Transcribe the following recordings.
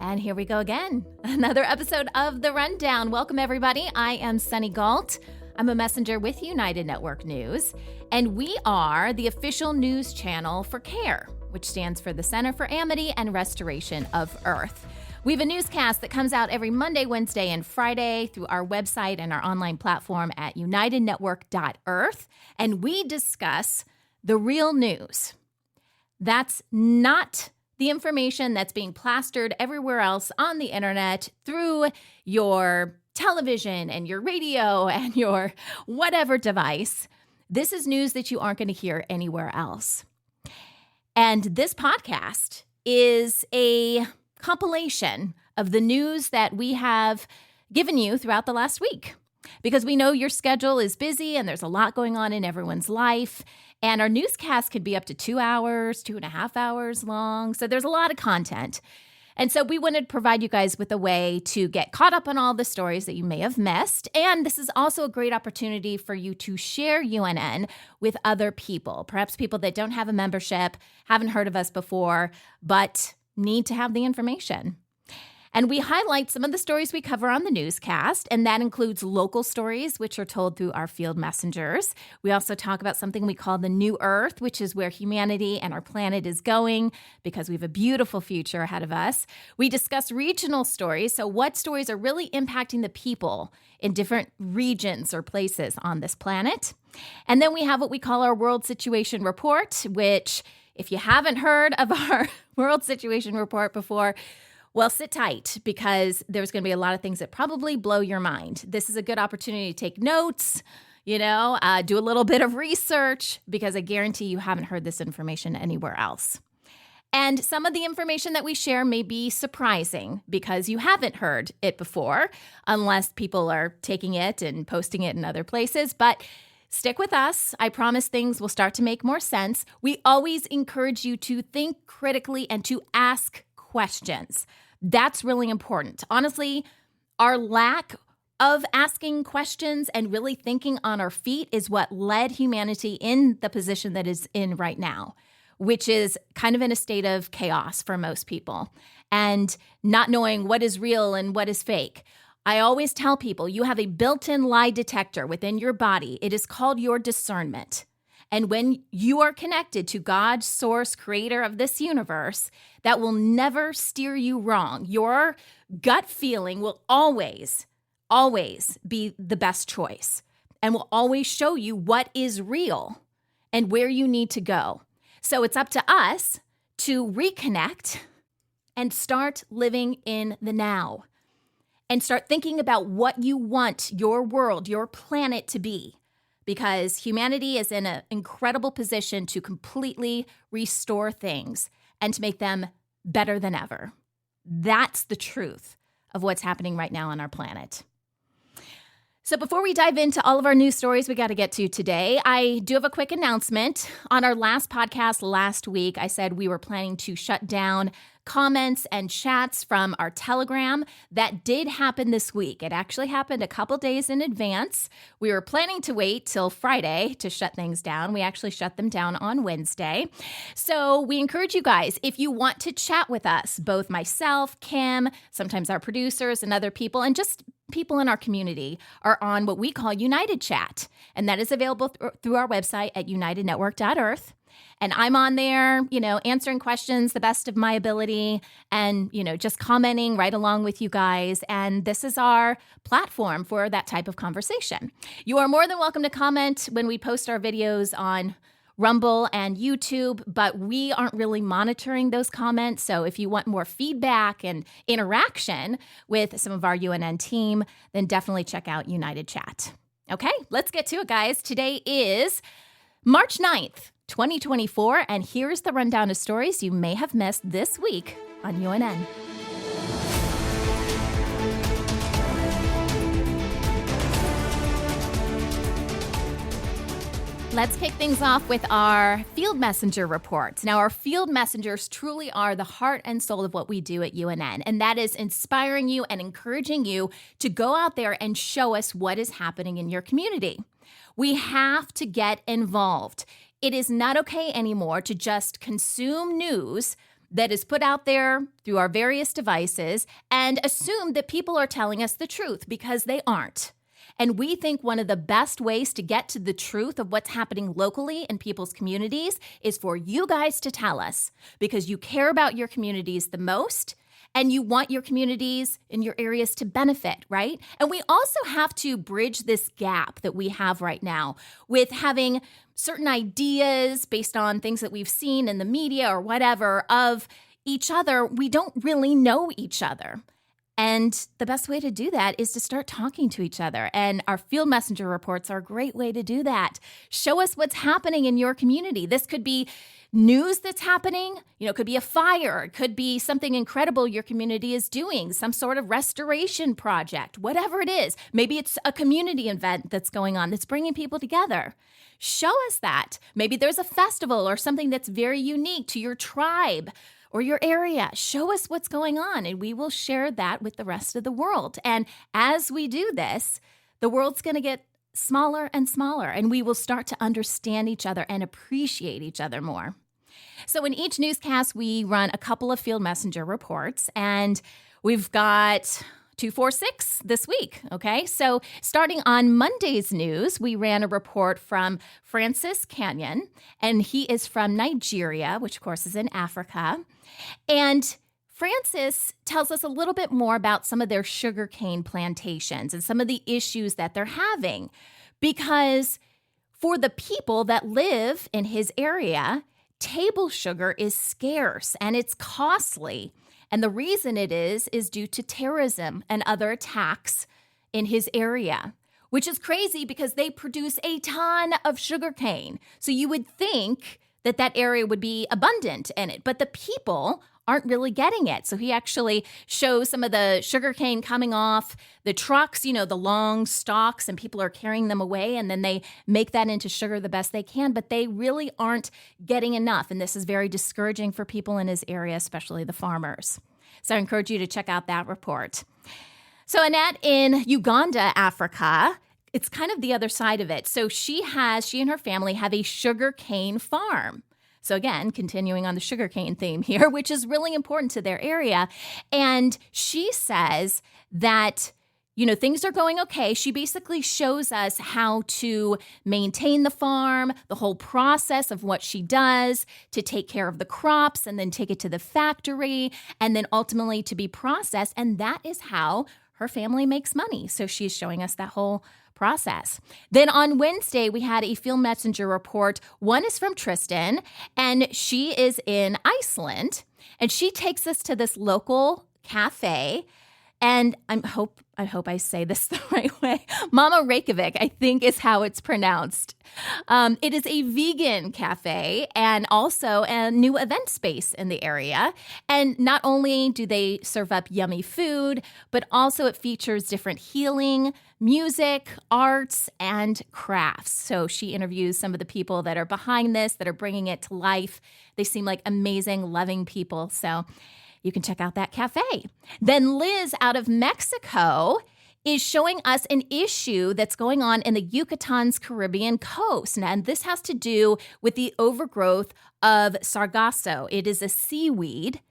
And here we go again. Another episode of The Rundown. Welcome, everybody. I am Sunny Galt. I'm a messenger with United Network News, and we are the official news channel for CARE, which stands for the Center for Amity and Restoration of Earth. We have a newscast that comes out every Monday, Wednesday, and Friday through our website and our online platform at unitednetwork.earth, and we discuss the real news. That's not the information that's being plastered everywhere else on the internet through your television and your radio and your whatever device. This is news that you aren't going to hear anywhere else. And this podcast is a compilation of the news that we have given you throughout the last week, because we know your schedule is busy and there's a lot going on in everyone's life. And our newscast could be up to 2 hours, 2.5 hours long. So there's a lot of content. And so we wanted to provide you guys with a way to get caught up on all the stories that you may have missed. And this is also a great opportunity for you to share UNN with other people, perhaps people that don't have a membership, haven't heard of us before, but need to have the information. And we highlight some of the stories we cover on the newscast, and that includes local stories, which are told through our field messengers. We also talk about something we call the New Earth, which is where humanity and our planet is going, because we have a beautiful future ahead of us. We discuss regional stories, so what stories are really impacting the people in different regions or places on this planet. And then we have what we call our World Situation Report, which, if you haven't heard of our World Situation Report before, well, sit tight, because there's going to be a lot of things that probably blow your mind. This is a good opportunity to take notes, do a little bit of research, because I guarantee you haven't heard this information anywhere else. And some of the information that we share may be surprising because you haven't heard it before, unless people are taking it and posting it in other places. But stick with us. I promise things will start to make more sense. We always encourage you to think critically and to ask questions. That's really important. Honestly, our lack of asking questions and really thinking on our feet is what led humanity in the position that is in right now, which is kind of in a state of chaos for most people and not knowing what is real and what is fake. I always tell people you have a built-in lie detector within your body. It is called your discernment. And when you are connected to God, source, creator of this universe, that will never steer you wrong. Your gut feeling will always, always be the best choice and will always show you what is real and where you need to go. So it's up to us to reconnect and start living in the now and start thinking about what you want your world, your planet to be. Because humanity is in an incredible position to completely restore things and to make them better than ever. That's the truth of what's happening right now on our planet. So before we dive into all of our news stories we got to get to today, I do have a quick announcement. On our last podcast last week, I said we were planning to shut down comments and chats from our Telegram. That did happen this week. It actually happened a couple days in advance. We were planning to wait till Friday to shut things down. We actually shut them down on Wednesday. So we encourage you guys, if you want to chat with us, both myself, Kim, sometimes our producers and other people, and just people in our community are on what we call United Chat. And that is available through our website at unitednetwork.earth. And I'm on there, answering questions the best of my ability and, just commenting right along with you guys. And this is our platform for that type of conversation. You are more than welcome to comment when we post our videos on Rumble and YouTube, but we aren't really monitoring those comments. So if you want more feedback and interaction with some of our UNN team, then definitely check out United Chat. Okay, let's get to it, guys. Today is March 9th. 2024, and here's the rundown of stories you may have missed this week on UNN. Let's kick things off with our field messenger reports. Now, our field messengers truly are the heart and soul of what we do at UNN, and that is inspiring you and encouraging you to go out there and show us what is happening in your community. We have to get involved. It is not okay anymore to just consume news that is put out there through our various devices and assume that people are telling us the truth because they aren't. And we think one of the best ways to get to the truth of what's happening locally in people's communities is for you guys to tell us, because you care about your communities the most and you want your communities in your areas to benefit, right? And we also have to bridge this gap that we have right now with having certain ideas based on things that we've seen in the media or whatever of each other. We don't really know each other. And the best way to do that is to start talking to each other. And our field messenger reports are a great way to do that. Show us what's happening in your community. This could be news that's happening. It could be a fire. It could be something incredible your community is doing, some sort of restoration project, whatever it is. Maybe it's a community event that's going on that's bringing people together. Show us that. Maybe there's a festival or something that's very unique to your tribe or your area. Show us what's going on, and we will share that with the rest of the world. And as we do this, the world's going to get smaller and smaller, and we will start to understand each other and appreciate each other more. So in each newscast, we run a couple of field messenger reports, and we've got 246 this week, okay? So starting on Monday's news, we ran a report from Francis Canyon, and he is from Nigeria, which of course is in Africa. And Francis tells us a little bit more about some of their sugarcane plantations and some of the issues that they're having. Because for the people that live in his area, table sugar is scarce and it's costly. And the reason it is due to terrorism and other attacks in his area, which is crazy because they produce a ton of sugarcane. So you would think that that area would be abundant in it, but the people aren't really getting it. So he actually shows some of the sugarcane coming off the trucks, the long stalks, and people are carrying them away, and then they make that into sugar the best they can, but they really aren't getting enough. And this is very discouraging for people in his area, especially the farmers. So I encourage you to check out that report. So Annette in Uganda, Africa, it's kind of the other side of it. So she and her family have a sugarcane farm. So again, continuing on the sugarcane theme here, which is really important to their area. And she says that, things are going okay. She basically shows us how to maintain the farm, the whole process of what she does to take care of the crops and then take it to the factory and then ultimately to be processed. And that is how her family makes money. So she's showing us that whole process. Then on Wednesday, we had a field messenger report. One is from Tristan, and she is in Iceland, and she takes us to this local cafe. And I hope I say this the right way. Mama Reykjavik, I think is how it's pronounced. It is a vegan cafe and also a new event space in the area. And not only do they serve up yummy food, but also it features different healing, music, arts, and crafts. So she interviews some of the people that are behind this, that are bringing it to life. They seem like amazing, loving people. So you can check out that cafe. Then Liz out of Mexico is showing us an issue that's going on in the Yucatan's Caribbean coast. And this has to do with the overgrowth of sargasso. It is a seaweed,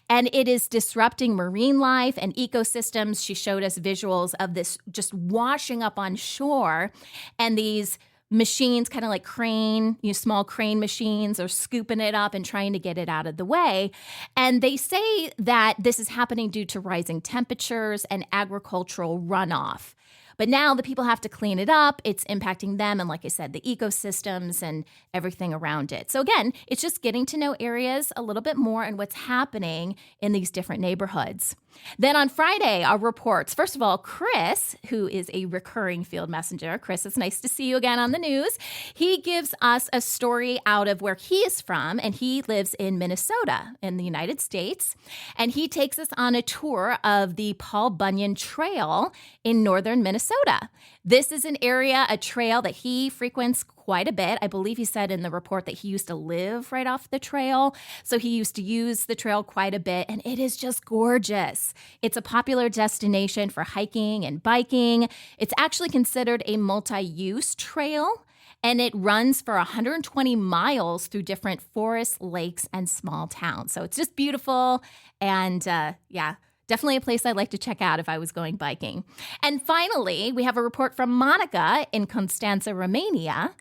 and it is disrupting marine life and ecosystems. She showed us visuals of this just washing up on shore, and these machines, kind of like small crane machines, are scooping it up and trying to get it out of the way. And they say that this is happening due to rising temperatures and agricultural runoff. But now the people have to clean it up. It's impacting them. And like I said, the ecosystems and everything around it. So again, it's just getting to know areas a little bit more and what's happening in these different neighborhoods. Then on Friday, our reports. First of all, Chris, who is a recurring field messenger. Chris, it's nice to see you again on the news. He gives us a story out of where he is from, and he lives in Minnesota in the United States. And he takes us on a tour of the Paul Bunyan Trail in northern Minnesota. This is an area, a trail that he frequents quite a bit. I believe he said in the report that he used to live right off the trail. So he used to use the trail quite a bit, and it is just gorgeous. It's a popular destination for hiking and biking. It's actually considered a multi-use trail. and it runs for 120 miles through different forests, lakes, and small towns. So it's just beautiful, and definitely a place I'd like to check out if I was going biking. And finally, we have a report from Monica in Constanța, Romania.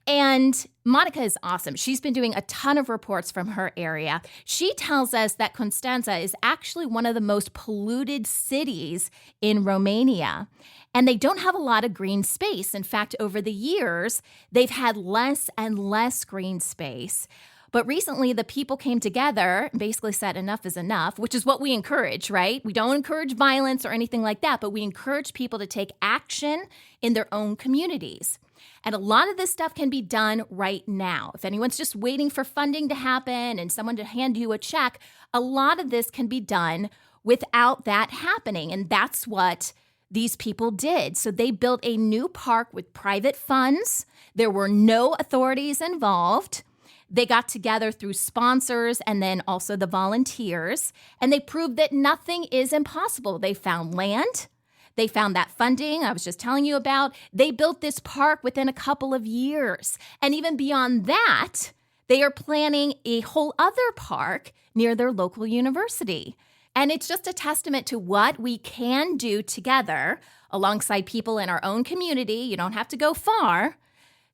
And Monica is awesome. She's been doing a ton of reports from her area. She tells us that Constanța is actually one of the most polluted cities in Romania. And they don't have a lot of green space. In fact, over the years, they've had less and less green space. But recently, the people came together and basically said enough is enough, which is what we encourage, right? We don't encourage violence or anything like that, but we encourage people to take action in their own communities. And a lot of this stuff can be done right now. If anyone's just waiting for funding to happen and someone to hand you a check, a lot of this can be done without that happening. And that's what these people did. So they built a new park with private funds. There were no authorities involved. They got together through sponsors and then also the volunteers, and they proved that nothing is impossible. They found land. They found that funding I was just telling you about. They built this park within a couple of years. And even beyond that, they are planning a whole other park near their local university. And it's just a testament to what we can do together alongside people in our own community. You don't have to go far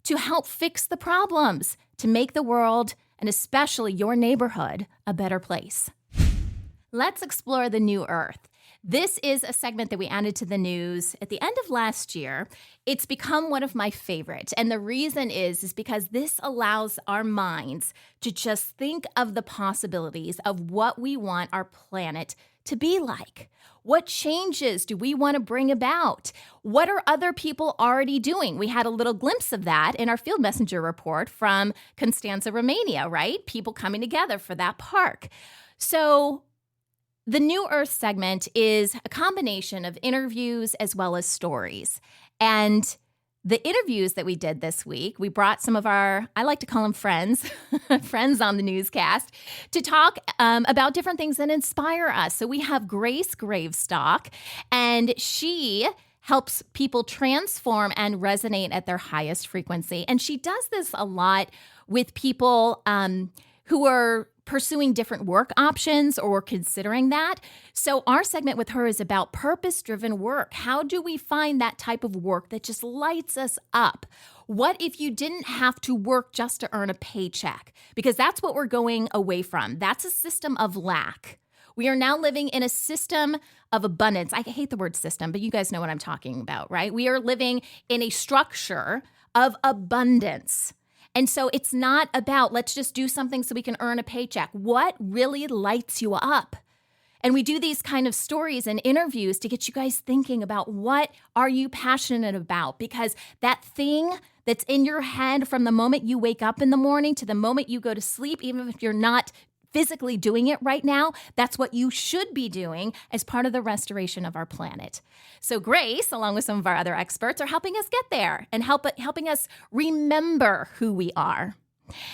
to help fix the problems, to make the world, and especially your neighborhood, a better place. Let's explore the new Earth. This is a segment that we added to the news at the end of last year. It's become one of my favorites. And the reason is because this allows our minds to just think of the possibilities of what we want our planet to be like. What changes do we want to bring about? What are other people already doing? We had a little glimpse of that in our Field Messenger report from Constanța, Romania, right? People coming together for that park. So the New Earth segment is a combination of interviews as well as stories. And the interviews that we did this week, we brought some of our, I like to call them friends, friends on the newscast, to talk about different things that inspire us. So we have Grace Gravestock, and she helps people transform and resonate at their highest frequency. And she does this a lot with people who are pursuing different work options or considering that. So our segment with her is about purpose-driven work. How do we find that type of work that just lights us up? What if you didn't have to work just to earn a paycheck? Because that's what we're going away from. That's a system of lack. We are now living in a system of abundance. I hate the word system, but you guys know what I'm talking about, right? We are living in a structure of abundance. And so it's not about let's just do something so we can earn a paycheck. What really lights you up? And we do these kind of stories and interviews to get you guys thinking about what are you passionate about? Because that thing that's in your head from the moment you wake up in the morning to the moment you go to sleep, even if you're not physically doing it right now, that's what you should be doing as part of the restoration of our planet. So Grace, along with some of our other experts, are helping us get there and helping us remember who we are.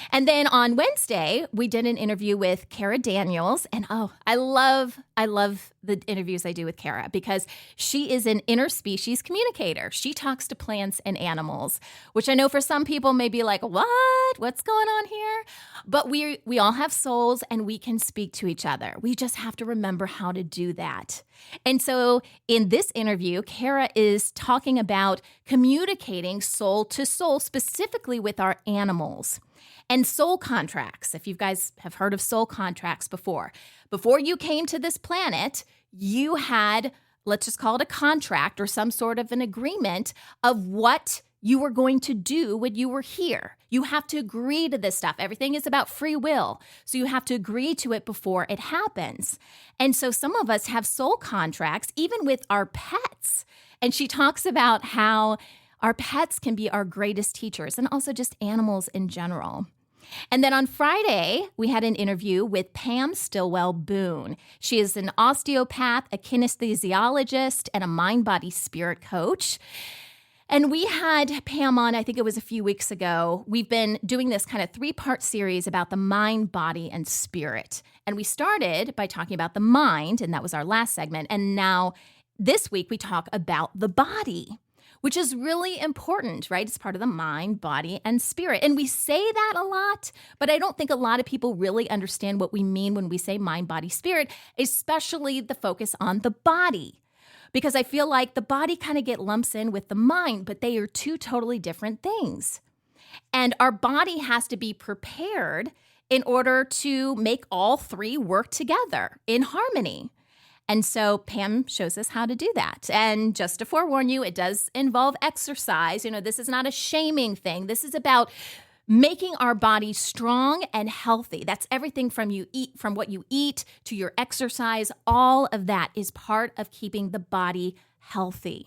And then on Wednesday, we did an interview with Kara Daniels. And I love the interviews I do with Kara because she is an interspecies communicator. She talks to plants and animals, which I know for some people may be like, what? What's going on here? But we all have souls and we can speak to each other. We just have to remember how to do that. And so in this interview, Kara is talking about communicating soul to soul, specifically with our animals. And soul contracts, if you guys have heard of soul contracts before you came to this planet, you had, let's just call it a contract or some sort of an agreement of what you were going to do when you were here. You have to agree to this stuff. Everything is about free will. So you have to agree to it before it happens. And so some of us have soul contracts, even with our pets. And she talks about how our pets can be our greatest teachers and also just animals in general. And then on Friday, we had an interview with Pam Stillwell Boone. She is an osteopath, a kinesthesiologist, and a mind-body-spirit coach. And we had Pam on, I think it was a few weeks ago. We've been doing this kind of 3-part series about the mind, body, and spirit. And we started by talking about the mind, and that was our last segment. And now this week we talk about the body, which is really important, right? It's part of the mind, body, and spirit. And we say that a lot, but I don't think a lot of people really understand what we mean when we say mind, body, spirit, especially the focus on the body. Because I feel like the body kind of get lumps in with the mind, but they are two totally different things. And our body has to be prepared in order to make all three work together in harmony. And so Pam shows us how to do that. And just to forewarn you, it does involve exercise. This is not a shaming thing. This is about making our body strong and healthy. That's everything from what you eat to your exercise. All of that is part of keeping the body healthy.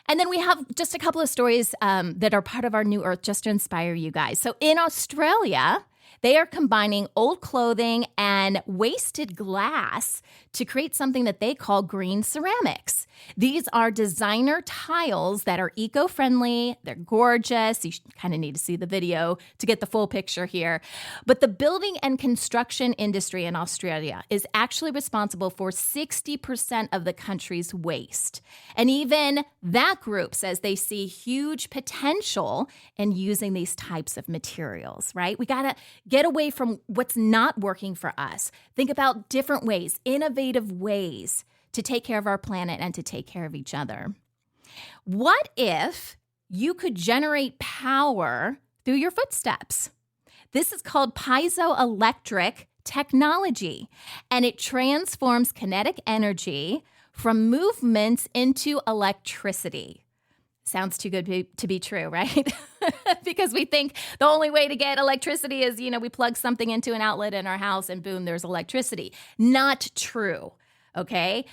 And then we have just a couple of stories that are part of our New Earth just to inspire you guys. So in Australia, they are combining old clothing and wasted glass to create something that they call green ceramics. These are designer tiles that are eco-friendly. They're gorgeous. You kind of need to see the video to get the full picture here. But the building and construction industry in Australia is actually responsible for 60% of the country's waste. And even that group says they see huge potential in using these types of materials, right? We got to get away from what's not working for us. Think about different ways, innovative ways to take care of our planet and to take care of each other. What if you could generate power through your footsteps? This is called piezoelectric technology, and it transforms kinetic energy from movements into electricity. Sounds too good to be true, right? Because we think the only way to get electricity is, we plug something into an outlet in our house and boom, there's electricity. Not true, okay?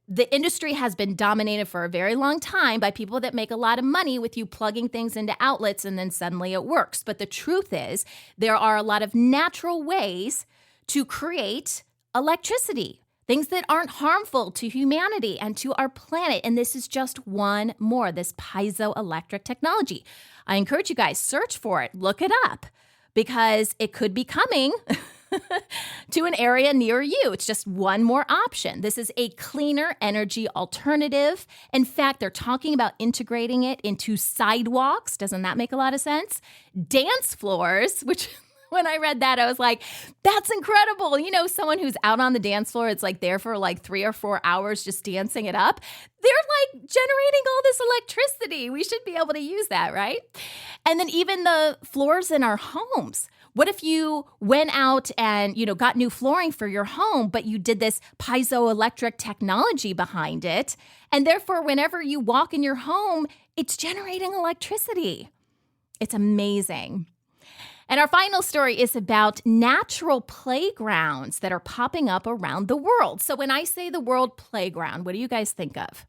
The industry has been dominated for a very long time by people that make a lot of money with you plugging things into outlets and then suddenly it works. But the truth is there are a lot of natural ways to create electricity. Things that aren't harmful to humanity and to our planet. And this is just one more, this piezoelectric technology. I encourage you guys, search for it, look it up, because it could be coming to an area near you. It's just one more option. This is a cleaner energy alternative. In fact, they're talking about integrating it into sidewalks. Doesn't that make a lot of sense? Dance floors, which... When I read that, I was like, that's incredible. Someone who's out on the dance floor, it's like there for like 3 or 4 hours just dancing it up. They're like generating all this electricity. We should be able to use that, right? And then even the floors in our homes. What if you went out and, got new flooring for your home, but you did this piezoelectric technology behind it, and therefore whenever you walk in your home, it's generating electricity. It's amazing. And our final story is about natural playgrounds that are popping up around the world. So when I say the world playground, what do you guys think of?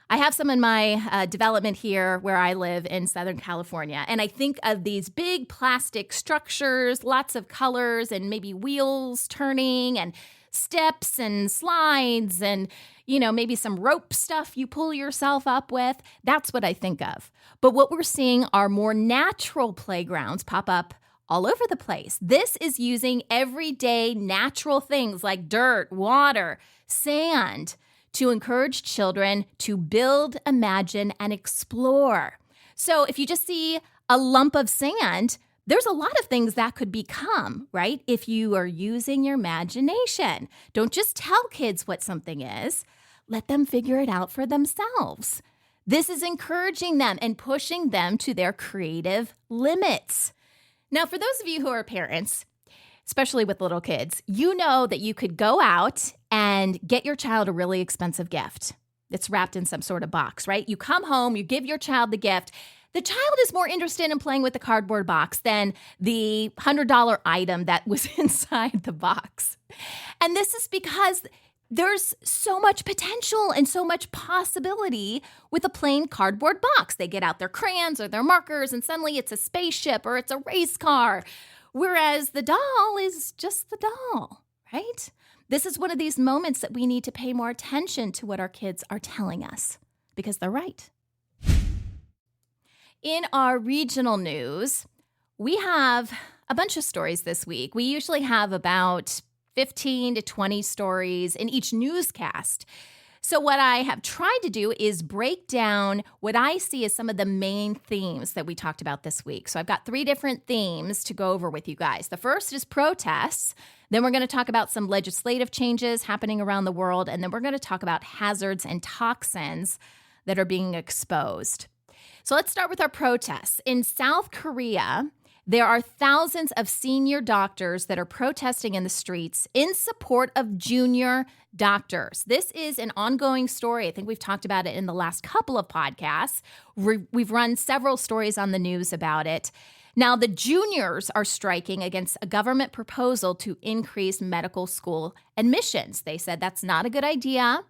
I have some in my development here where I live in Southern California. And I think of these big plastic structures, lots of colors and maybe wheels turning and steps and slides and, maybe some rope stuff you pull yourself up with. That's what I think of. But what we're seeing are more natural playgrounds pop up all over the place. This is using everyday natural things like dirt, water, sand to encourage children to build, imagine, and explore. So if you just see a lump of sand, there's a lot of things that could become, right? If you are using your imagination. Don't just tell kids what something is. Let them figure it out for themselves. This is encouraging them and pushing them to their creative limits. Now, for those of you who are parents, especially with little kids, you know that you could go out and get your child a really expensive gift. It's wrapped in some sort of box, right? You come home, you give your child the gift. The child is more interested in playing with the cardboard box than the $100 item that was inside the box. And this is because there's so much potential and so much possibility with a plain cardboard box. They get out their crayons or their markers and suddenly it's a spaceship or it's a race car. Whereas the doll is just the doll, right? This is one of these moments that we need to pay more attention to what our kids are telling us because they're right. In our regional news, we have a bunch of stories this week. We usually have about 15 to 20 stories in each newscast. So what I have tried to do is break down what I see as some of the main themes that we talked about this week. So I've got 3 different themes to go over with you guys. The first is protests. Then we're going to talk about some legislative changes happening around the world. And then we're going to talk about hazards and toxins that are being exposed. So let's start with our protests. In South Korea, there are thousands of senior doctors that are protesting in the streets in support of junior doctors. This is an ongoing story. I think we've talked about it in the last couple of podcasts. We've run several stories on the news about it. Now, the juniors are striking against a government proposal to increase medical school admissions. They said that's not a good idea.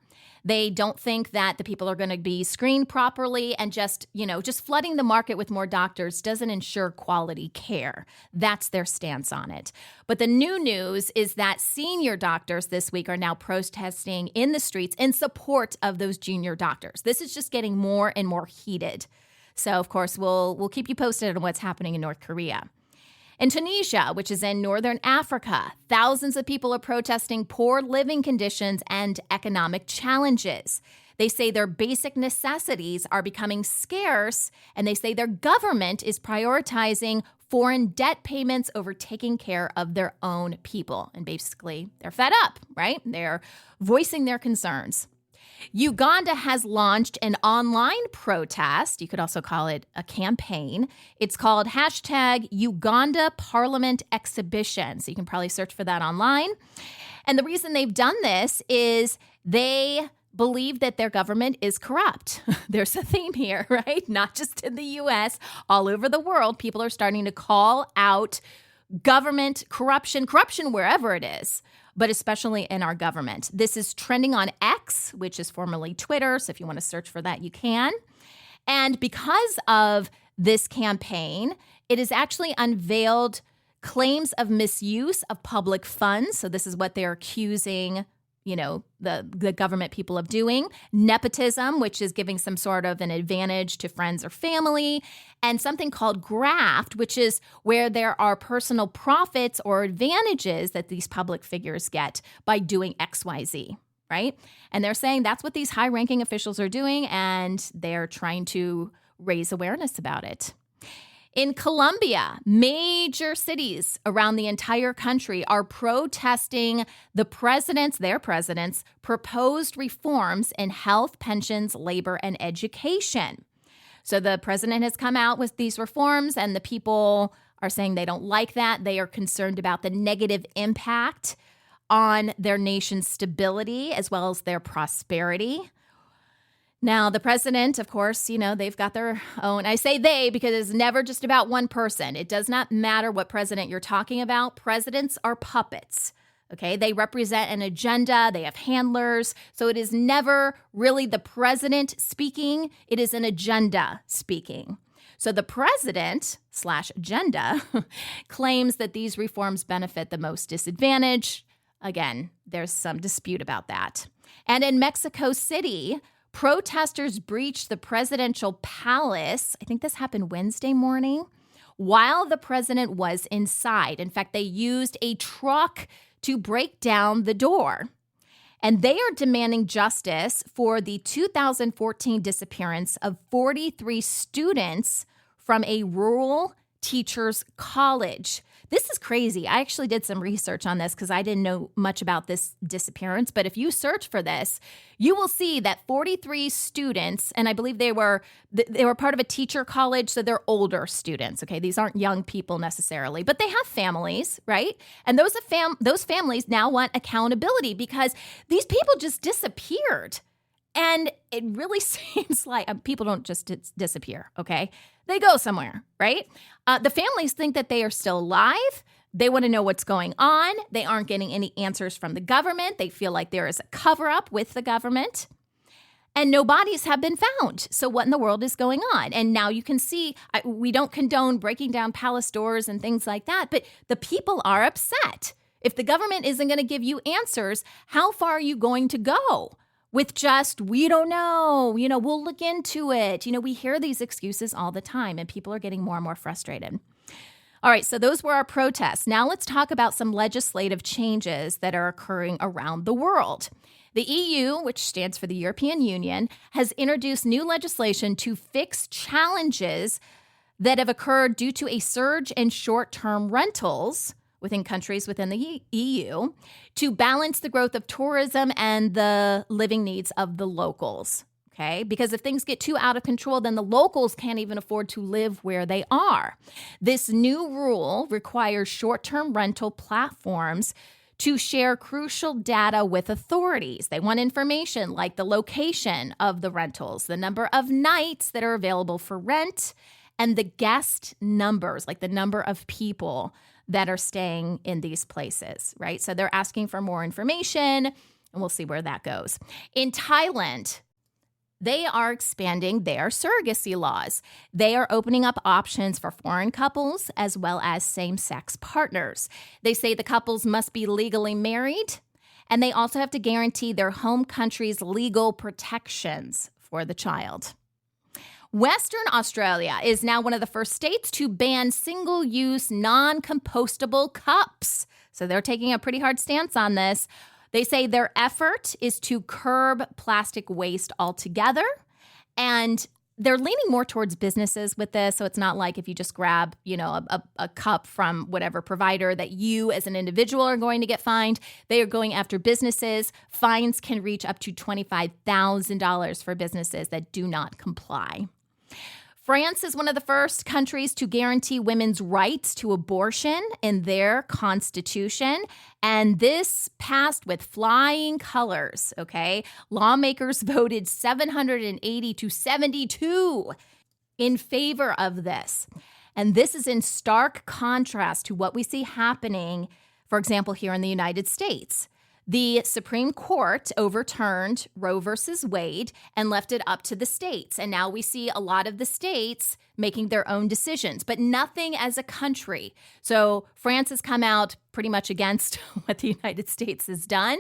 They don't think that the people are going to be screened properly, and just flooding the market with more doctors doesn't ensure quality care. That's their stance on it. But the new news is that senior doctors this week are now protesting in the streets in support of those junior doctors. This is just getting more and more heated. So, of course, we'll keep you posted on what's happening in North Korea. In Tunisia, which is in northern Africa, thousands of people are protesting poor living conditions and economic challenges. They say their basic necessities are becoming scarce, and they say their government is prioritizing foreign debt payments over taking care of their own people. And basically, they're fed up, right? They're voicing their concerns. Uganda has launched an online protest. You could also call it a campaign. It's called #Uganda Parliament Exhibition. So you can probably search for that online. And the reason they've done this is they believe that their government is corrupt. There's a theme here, right? Not just in the U.S., all over the world, people are starting to call out government corruption wherever it is, but especially in our government. This is trending on X, which is formerly Twitter. So if you want to search for that, you can. And because of this campaign, it has actually unveiled claims of misuse of public funds. So this is what they're accusing the government people of doing. Nepotism, which is giving some sort of an advantage to friends or family, and something called graft, which is where there are personal profits or advantages that these public figures get by doing XYZ, right? And they're saying that's what these high-ranking officials are doing, and they're trying to raise awareness about it. In Colombia, major cities around the entire country are protesting their president's proposed reforms in health, pensions, labor, and education. So the president has come out with these reforms, and the people are saying they don't like that. They are concerned about the negative impact on their nation's stability as well as their prosperity. Now, the president, of course, they've got their own. I say they because it's never just about one person. It does not matter what president you're talking about. Presidents are puppets, okay? They represent an agenda. They have handlers. So it is never really the president speaking. It is an agenda speaking. So the president/agenda claims that these reforms benefit the most disadvantaged. Again, there's some dispute about that. And in Mexico City, protesters breached the presidential palace. I think this happened Wednesday morning while the president was inside. In fact, they used a truck to break down the door. And they are demanding justice for the 2014 disappearance of 43 students from a rural teachers' college. This is crazy. I actually did some research on this because I didn't know much about this disappearance. But if you search for this, you will see that 43 students, and I believe they were part of a teacher college, so they're older students. Okay, these aren't young people necessarily, but they have families, right? And those families now want accountability because these people just disappeared. And it really seems like people don't just disappear, okay? They go somewhere, right? The families think that they are still alive. They want to know what's going on. They aren't getting any answers from the government. They feel like there is a cover-up with the government. And no bodies have been found. So what in the world is going on? And now you can see, we don't condone breaking down palace doors and things like that, but the people are upset. If the government isn't going to give you answers, how far are you going to go? With just, we don't know, we'll look into it. We hear these excuses all the time, and people are getting more and more frustrated. All right, so those were our protests. Now let's talk about some legislative changes that are occurring around the world. The EU, which stands for the European Union, has introduced new legislation to fix challenges that have occurred due to a surge in short-term rentals within countries within the EU to balance the growth of tourism and the living needs of the locals. Okay, because if things get too out of control, then the locals can't even afford to live where they are. This new rule requires short-term rental platforms to share crucial data with authorities. They want information like the location of the rentals, the number of nights that are available for rent, and the guest numbers, like the number of people that are staying in these places, right? So they're asking for more information, and we'll see where that goes. In Thailand, they are expanding their surrogacy laws. They are opening up options for foreign couples as well as same-sex partners. They say the couples must be legally married, and they also have to guarantee their home country's legal protections for the child. Western Australia is now one of the first states to ban single-use, non-compostable cups. So they're taking a pretty hard stance on this. They say their effort is to curb plastic waste altogether, and they're leaning more towards businesses with this. So it's not like if you just grab, a cup from whatever provider that you as an individual are going to get fined. They are going after businesses. Fines can reach up to $25,000 for businesses that do not comply. France is one of the first countries to guarantee women's rights to abortion in their constitution, and this passed with flying colors, okay? Lawmakers voted 780 to 72 in favor of this, and this is in stark contrast to what we see happening, for example, here in the United States. The Supreme Court overturned Roe versus Wade and left it up to the states. And now we see a lot of the states making their own decisions, but nothing as a country. So France has come out pretty much against what the United States has done.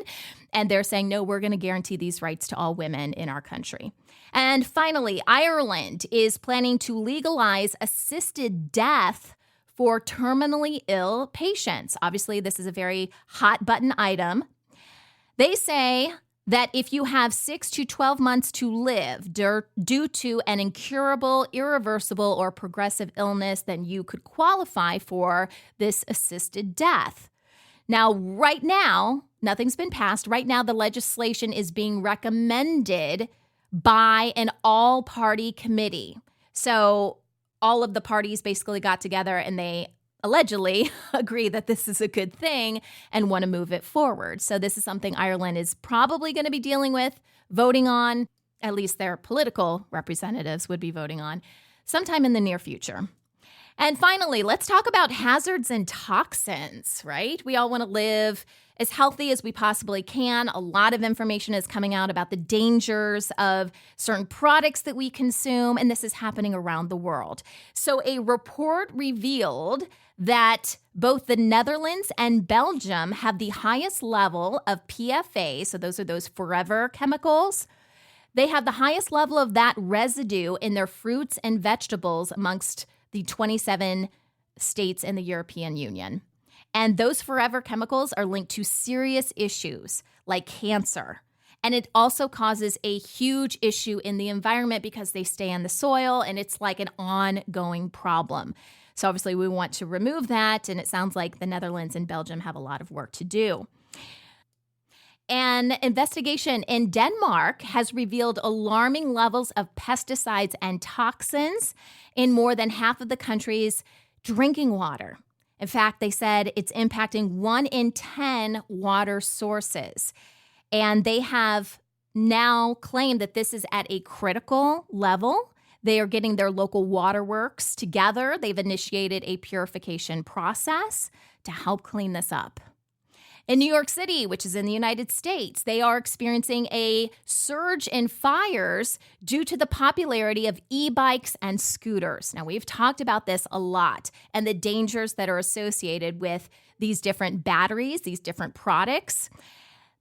And they're saying, no, we're going to guarantee these rights to all women in our country. And finally, Ireland is planning to legalize assisted death for terminally ill patients. Obviously, this is a very hot button item. They say that if you have 6 to 12 months to live due to an incurable, irreversible, or progressive illness, then you could qualify for this assisted death. Now, right now, nothing's been passed. Right now, the legislation is being recommended by an all-party committee. So all of the parties basically got together and they allegedly agree that this is a good thing and want to move it forward. So this is something Ireland is probably going to be dealing with, voting on, at least their political representatives would be voting on, sometime in the near future. And finally, let's talk about hazards and toxins, right? We all want to live as healthy as we possibly can. A lot of information is coming out about the dangers of certain products that we consume, and this is happening around the world. So a report revealed that both the Netherlands and Belgium have the highest level of PFA, so those are those forever chemicals. They have the highest level of that residue in their fruits and vegetables amongst the 27 states in the European Union. And those forever chemicals are linked to serious issues like cancer. And it also causes a huge issue in the environment because they stay in the soil and it's like an ongoing problem. So obviously we want to remove that, and it sounds like the Netherlands and Belgium have a lot of work to do. An investigation in Denmark has revealed alarming levels of pesticides and toxins in more than half of the country's drinking water. In fact, they said it's impacting 1 in 10 water sources. And they have now claimed that this is at a critical level. They are getting their local waterworks together. They've initiated a purification process to help clean this up. In New York City, which is in the United States, they are experiencing a surge in fires due to the popularity of e-bikes and scooters. Now, we've talked about this a lot and the dangers that are associated with these different batteries, these different products.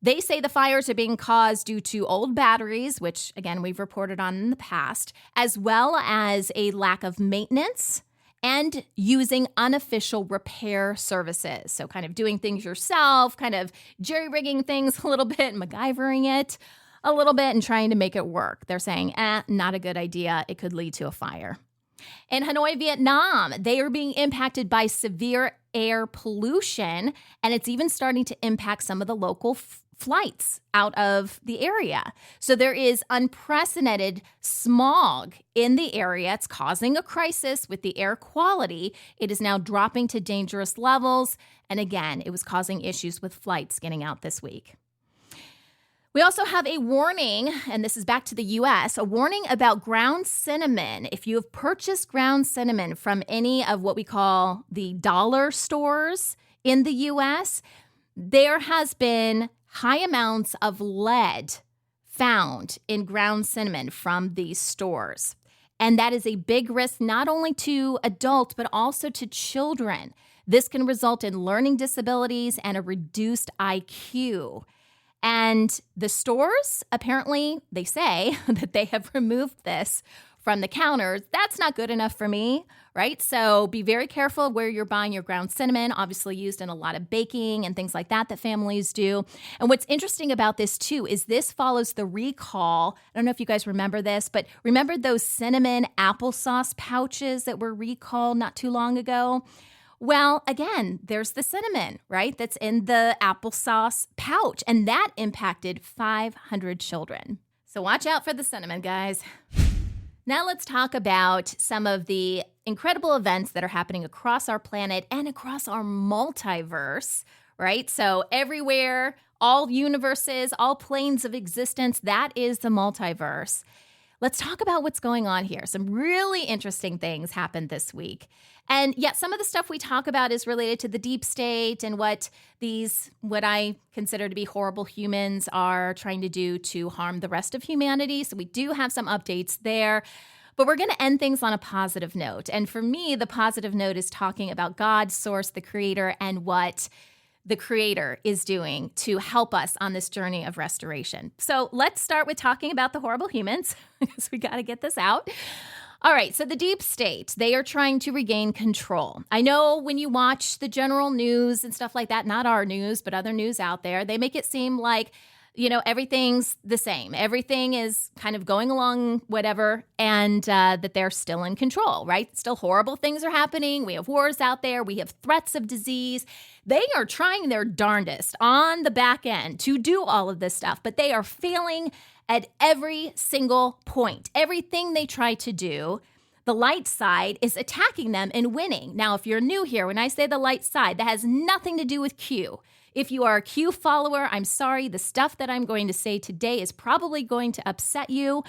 They say the fires are being caused due to old batteries, which, again, we've reported on in the past, as well as a lack of maintenance and using unofficial repair services. So kind of doing things yourself, kind of jerry-rigging things a little bit, MacGyvering it a little bit and trying to make it work. They're saying, not a good idea. It could lead to a fire. In Hanoi, Vietnam, they are being impacted by severe air pollution, and it's even starting to impact some of the local flights out of the area. So there is unprecedented smog in the area. It's causing a crisis with the air quality. It is now dropping to dangerous levels. And again, it was causing issues with flights getting out this week. We also have a warning, and this is back to the U.S., a warning about ground cinnamon. If you have purchased ground cinnamon from any of what we call the dollar stores in the U.S., there has been high amounts of lead found in ground cinnamon from these stores. And that is a big risk not only to adults, but also to children. This can result in learning disabilities and a reduced IQ. And the stores, apparently, they say that they have removed this from the counters. That's not good enough for me, right? So be very careful where you're buying your ground cinnamon, obviously used in a lot of baking and things like that families do. And what's interesting about this, too, is this follows the recall. I don't know if you guys remember this, but remember those cinnamon applesauce pouches that were recalled not too long ago? Well, again, there's the cinnamon, right, that's in the applesauce pouch, and that impacted 500 children. So watch out for the cinnamon, guys. Now let's talk about some of the incredible events that are happening across our planet and across our multiverse, right? So everywhere, all universes, all planes of existence, that is the multiverse. Let's talk about what's going on here. Some really interesting things happened this week. And yet some of the stuff we talk about is related to the deep state and what I consider to be horrible humans are trying to do to harm the rest of humanity. So we do have some updates there. But we're going to end things on a positive note. And for me, the positive note is talking about God, Source, the Creator, and what the Creator is doing to help us on this journey of restoration. So let's start with talking about the horrible humans, because we got to get this out. All right, so the deep state, they are trying to regain control. I know when you watch the general news and stuff like that, not our news, but other news out there, they make it seem like, everything's the same. Everything is kind of going along, whatever, and that they're still in control, right? Still horrible things are happening. We have wars out there. We have threats of disease. They are trying their darndest on the back end to do all of this stuff, but they are failing at every single point. Everything they try to do, the light side is attacking them and winning. Now, if you're new here, when I say the light side, that has nothing to do with Q. If you are a Q follower, I'm sorry, the stuff that I'm going to say today is probably going to upset you.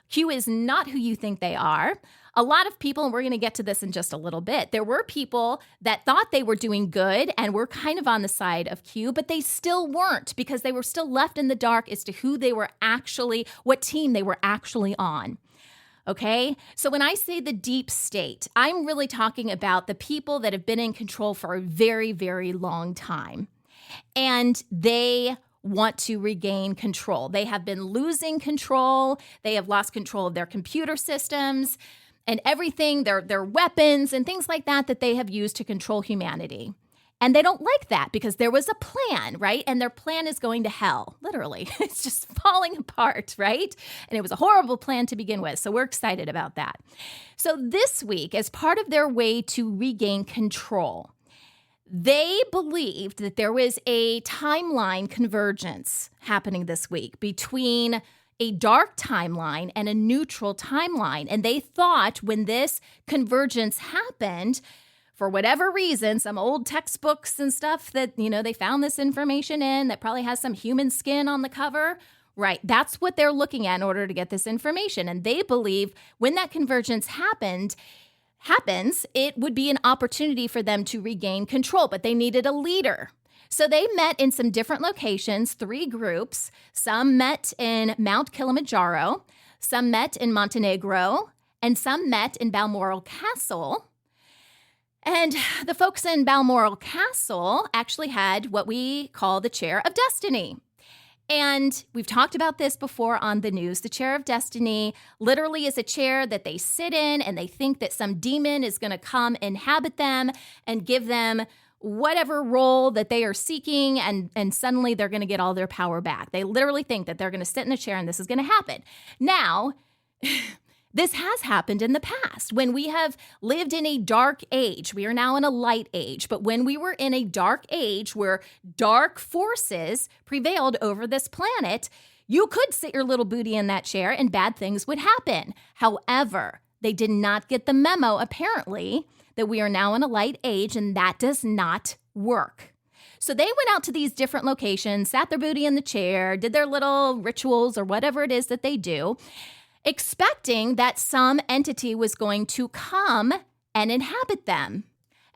Q is not who you think they are. A lot of people, and we're going to get to this in just a little bit, there were people that thought they were doing good and were kind of on the side of Q, but they still weren't because they were still left in the dark as to who they were actually, what team they were actually on. Okay, so when I say the deep state, I'm really talking about the people that have been in control for a very, very long time. And they want to regain control. They have been losing control. They have lost control of their computer systems and everything, their weapons and things like that they have used to control humanity. And they don't like that because there was a plan, right? And their plan is going to hell, literally. It's just falling apart, right? And it was a horrible plan to begin with. So we're excited about that. So this week, as part of their way to regain control, they believed that there was a timeline convergence happening this week between a dark timeline and a neutral timeline. And they thought when this convergence happened, for whatever reason, some old textbooks and stuff that, they found this information in that probably has some human skin on the cover, right? That's what they're looking at in order to get this information. And they believe when that convergence happens, it would be an opportunity for them to regain control, but they needed a leader. So they met in some different locations, 3 groups. Some met in Mount Kilimanjaro, some met in Montenegro, and some met in Balmoral Castle. And the folks in Balmoral Castle actually had what we call the Chair of Destiny. And we've talked about this before on the news. The chair of destiny literally is a chair that they sit in, and they think that some demon is going to come inhabit them and give them whatever role that they are seeking, and suddenly they're going to get all their power back. They literally think that they're going to sit in a chair and this is going to happen. Now, this has happened in the past when we have lived in a dark age. We are now in a light age. But when we were in a dark age where dark forces prevailed over this planet, you could sit your little booty in that chair and bad things would happen. However, they did not get the memo, apparently, that we are now in a light age, and that does not work. So they went out to these different locations, sat their booty in the chair, did their little rituals or whatever it is that they do, expecting that some entity was going to come and inhabit them.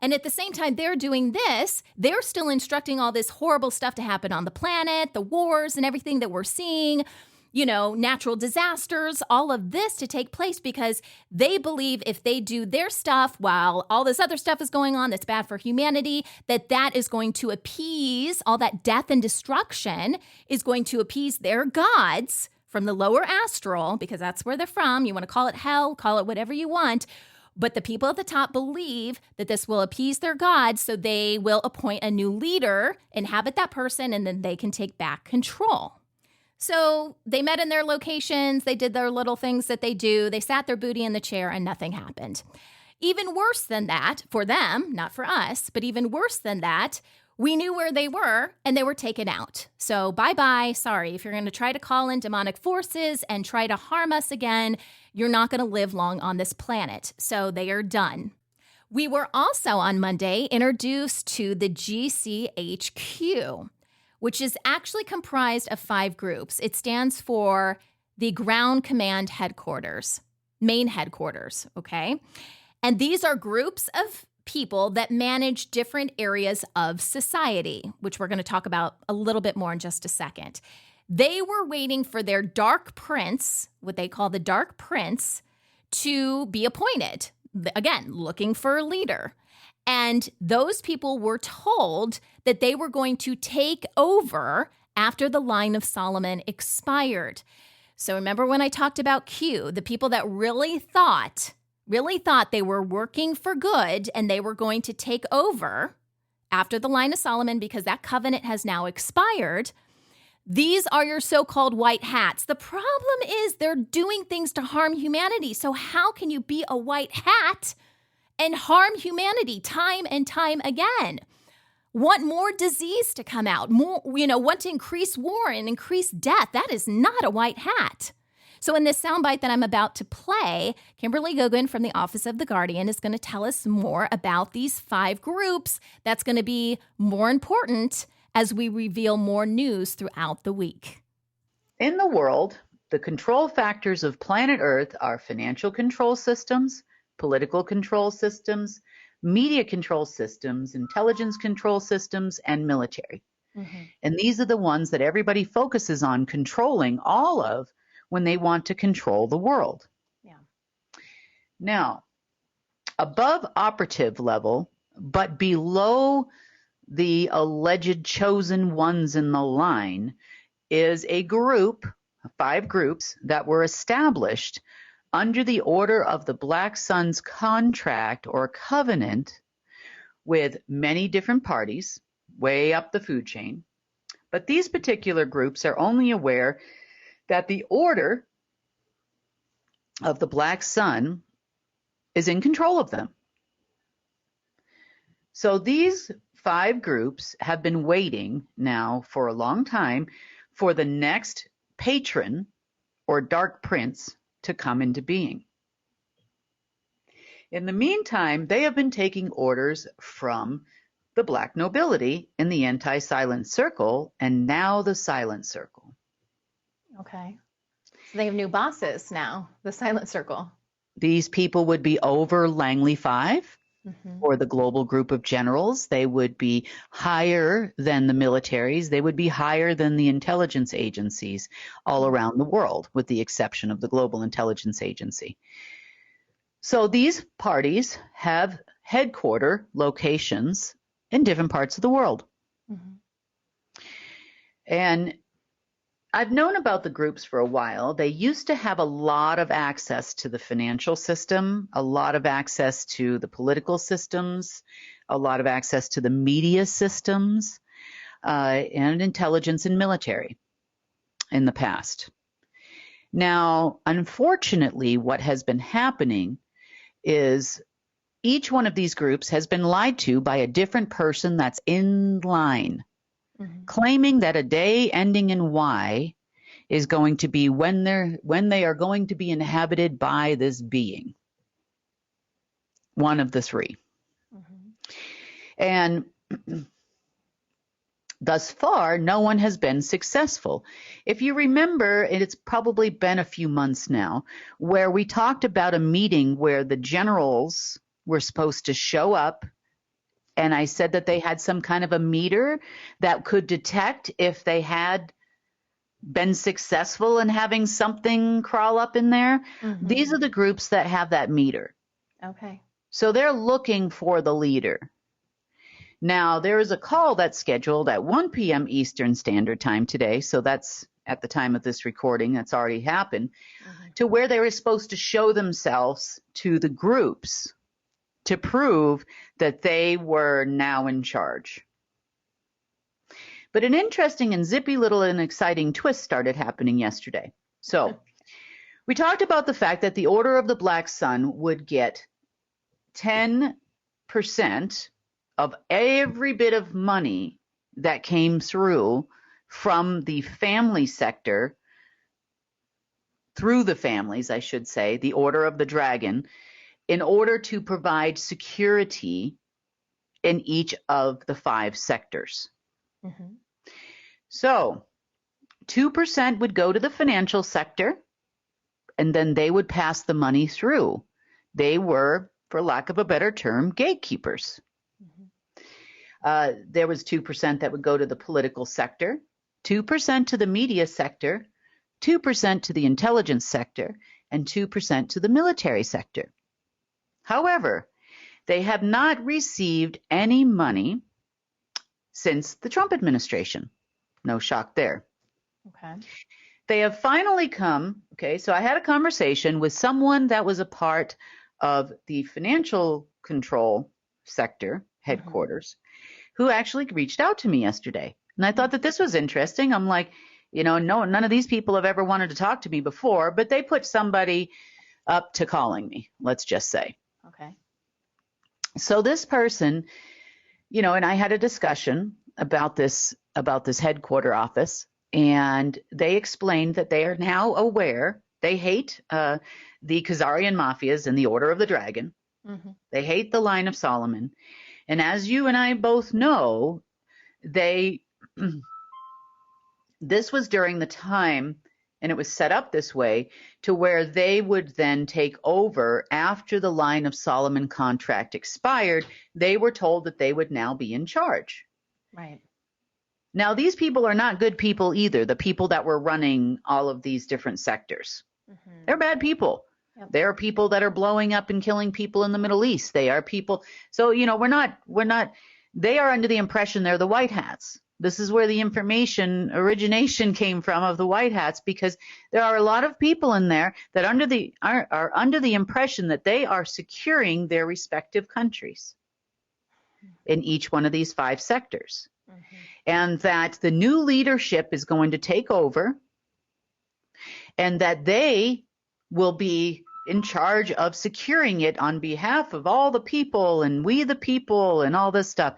And at the same time they're doing this, they're still instructing all this horrible stuff to happen on the planet, the wars and everything that we're seeing, natural disasters, all of this to take place because they believe if they do their stuff while all this other stuff is going on that's bad for humanity, that is going to appease all that death and destruction, is going to appease their gods from the lower astral, because that's where they're from. You want to call it hell, call it whatever you want. But the people at the top believe that this will appease their gods, so they will appoint a new leader, inhabit that person, and then they can take back control. So they met in their locations, they did their little things that they do, they sat their booty in the chair, and nothing happened. Even worse than that, for them, not for us, but even worse than that, we knew where they were, and they were taken out. So bye-bye, sorry. If you're going to try to call in demonic forces and try to harm us again, you're not going to live long on this planet. So they are done. We were also on Monday introduced to the GCHQ, which is actually comprised of 5 groups. It stands for the Ground Command Headquarters, main headquarters, okay? And these are groups of people that manage different areas of society, which we're going to talk about a little bit more in just a second. They were waiting for their dark prince, what they call the dark prince, to be appointed. Again, looking for a leader. And those people were told that they were going to take over after the line of Solomon expired. So remember when I talked about Q, the people that really thought they were working for good and they were going to take over after the line of Solomon because that covenant has now expired. These are your so-called white hats. The problem is they're doing things to harm humanity. So how can you be a white hat and harm humanity time and time again? Want more disease to come out, want to increase war and increase death. That is not a white hat. So in this soundbite that I'm about to play, Kimberly Gogan from the Office of the Guardian is going to tell us more about these 5 groups. That's going to be more important as we reveal more news throughout the week. In the world, the control factors of planet Earth are financial control systems, political control systems, media control systems, intelligence control systems, and military. Mm-hmm. And these are the ones that everybody focuses on controlling all of when they want to control the world. Yeah. Now, above operative level, but below the alleged chosen ones in the line, is a group, 5 groups, that were established under the order of the Black Sun's contract or covenant with many different parties, way up the food chain. But these particular groups are only aware that the order of the Black Sun is in control of them. So these 5 groups have been waiting now for a long time for the next patron or dark prince to come into being. In the meantime, they have been taking orders from the black nobility in the anti-silent circle and now the silent circle. Okay. So they have new bosses now, the silent circle. These people would be over Langley 5 or the global group of generals. They would be higher than the militaries. They would be higher than the intelligence agencies all around the world, with the exception of the Global Intelligence Agency. So these parties have headquarter locations in different parts of the world. Mm-hmm. And I've known about the groups for a while. They used to have a lot of access to the financial system, a lot of access to the political systems, a lot of access to the media systems, and intelligence and military in the past. Now, unfortunately, what has been happening is each one of these groups has been lied to by a different person that's in line, claiming that a day ending in Y is going to be when they are going to be inhabited by this being, one of the three. And thus far, no one has been successful. If you remember, and it's probably been a few months now, where we talked about a meeting where the generals were supposed to show up, and I said that they had some kind of a meter that could detect if they had been successful in having something crawl up in there. These are the groups that have that meter. Okay. So they're looking for the leader. Now, there is a call that's scheduled at 1 p.m. Eastern Standard Time today, so that's at the time of this recording, that's already happened, to where they were supposed to show themselves to the groups to prove that they were now in charge. But an interesting and zippy little and exciting twist started happening yesterday. So we talked about the fact that the Order of the Black Sun would get 10% of every bit of money that came through from the family sector, through the families, I should say, the Order of the Dragon, in order to provide security in each of the 5 sectors. So 2% would go to the financial sector, and then they would pass the money through. They were, for lack of a better term, gatekeepers. There was 2% that would go to the political sector, 2% to the media sector, 2% to the intelligence sector, and 2% to the military sector. However, they have not received any money since the Trump administration. No shock there. Okay. They have finally come, so I had a conversation with someone that was a part of the financial control sector headquarters who actually reached out to me yesterday. And I thought that this was interesting. I'm like, no, none of these people have ever wanted to talk to me before, but they put somebody up to calling me, let's just say. Okay. So this person, and I had a discussion about this headquarter office, and they explained that they are now aware. They hate the Khazarian mafias and the Order of the Dragon. They hate the Line of Solomon. And as you and I both know, this was during the time, and it was set up this way, to where they would then take over after the Line of Solomon contract expired. They were told that they would now be in charge. Right. Now, these people are not good people either, the people that were running all of these different sectors. They're bad people. Yep. They are people that are blowing up and killing people in the Middle East. They are people. So, we're not, they are under the impression they're the white hats. This is where the information origination came from of the white hats, because there are a lot of people in there that are under the impression that they are securing their respective countries in each one of these 5 sectors. And that the new leadership is going to take over, and that they will be in charge of securing it on behalf of all the people and we the people and all this stuff.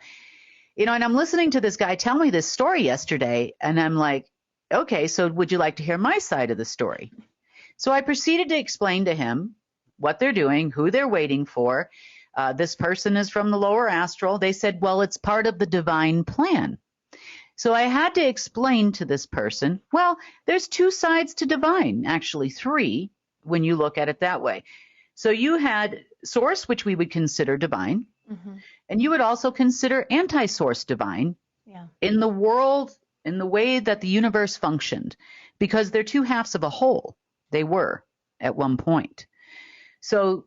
And I'm listening to this guy tell me this story yesterday, and I'm like, okay, so would you like to hear my side of the story? So I proceeded to explain to him what they're doing, who they're waiting for. This person is from the lower astral. They said, well, it's part of the divine plan. So I had to explain to this person, well, there's 2 sides to divine, actually 3, when you look at it that way. So you had source, which we would consider divine, and you would also consider anti-source divine in the world, in the way that the universe functioned, because they're 2 halves of a whole. They were at one point. So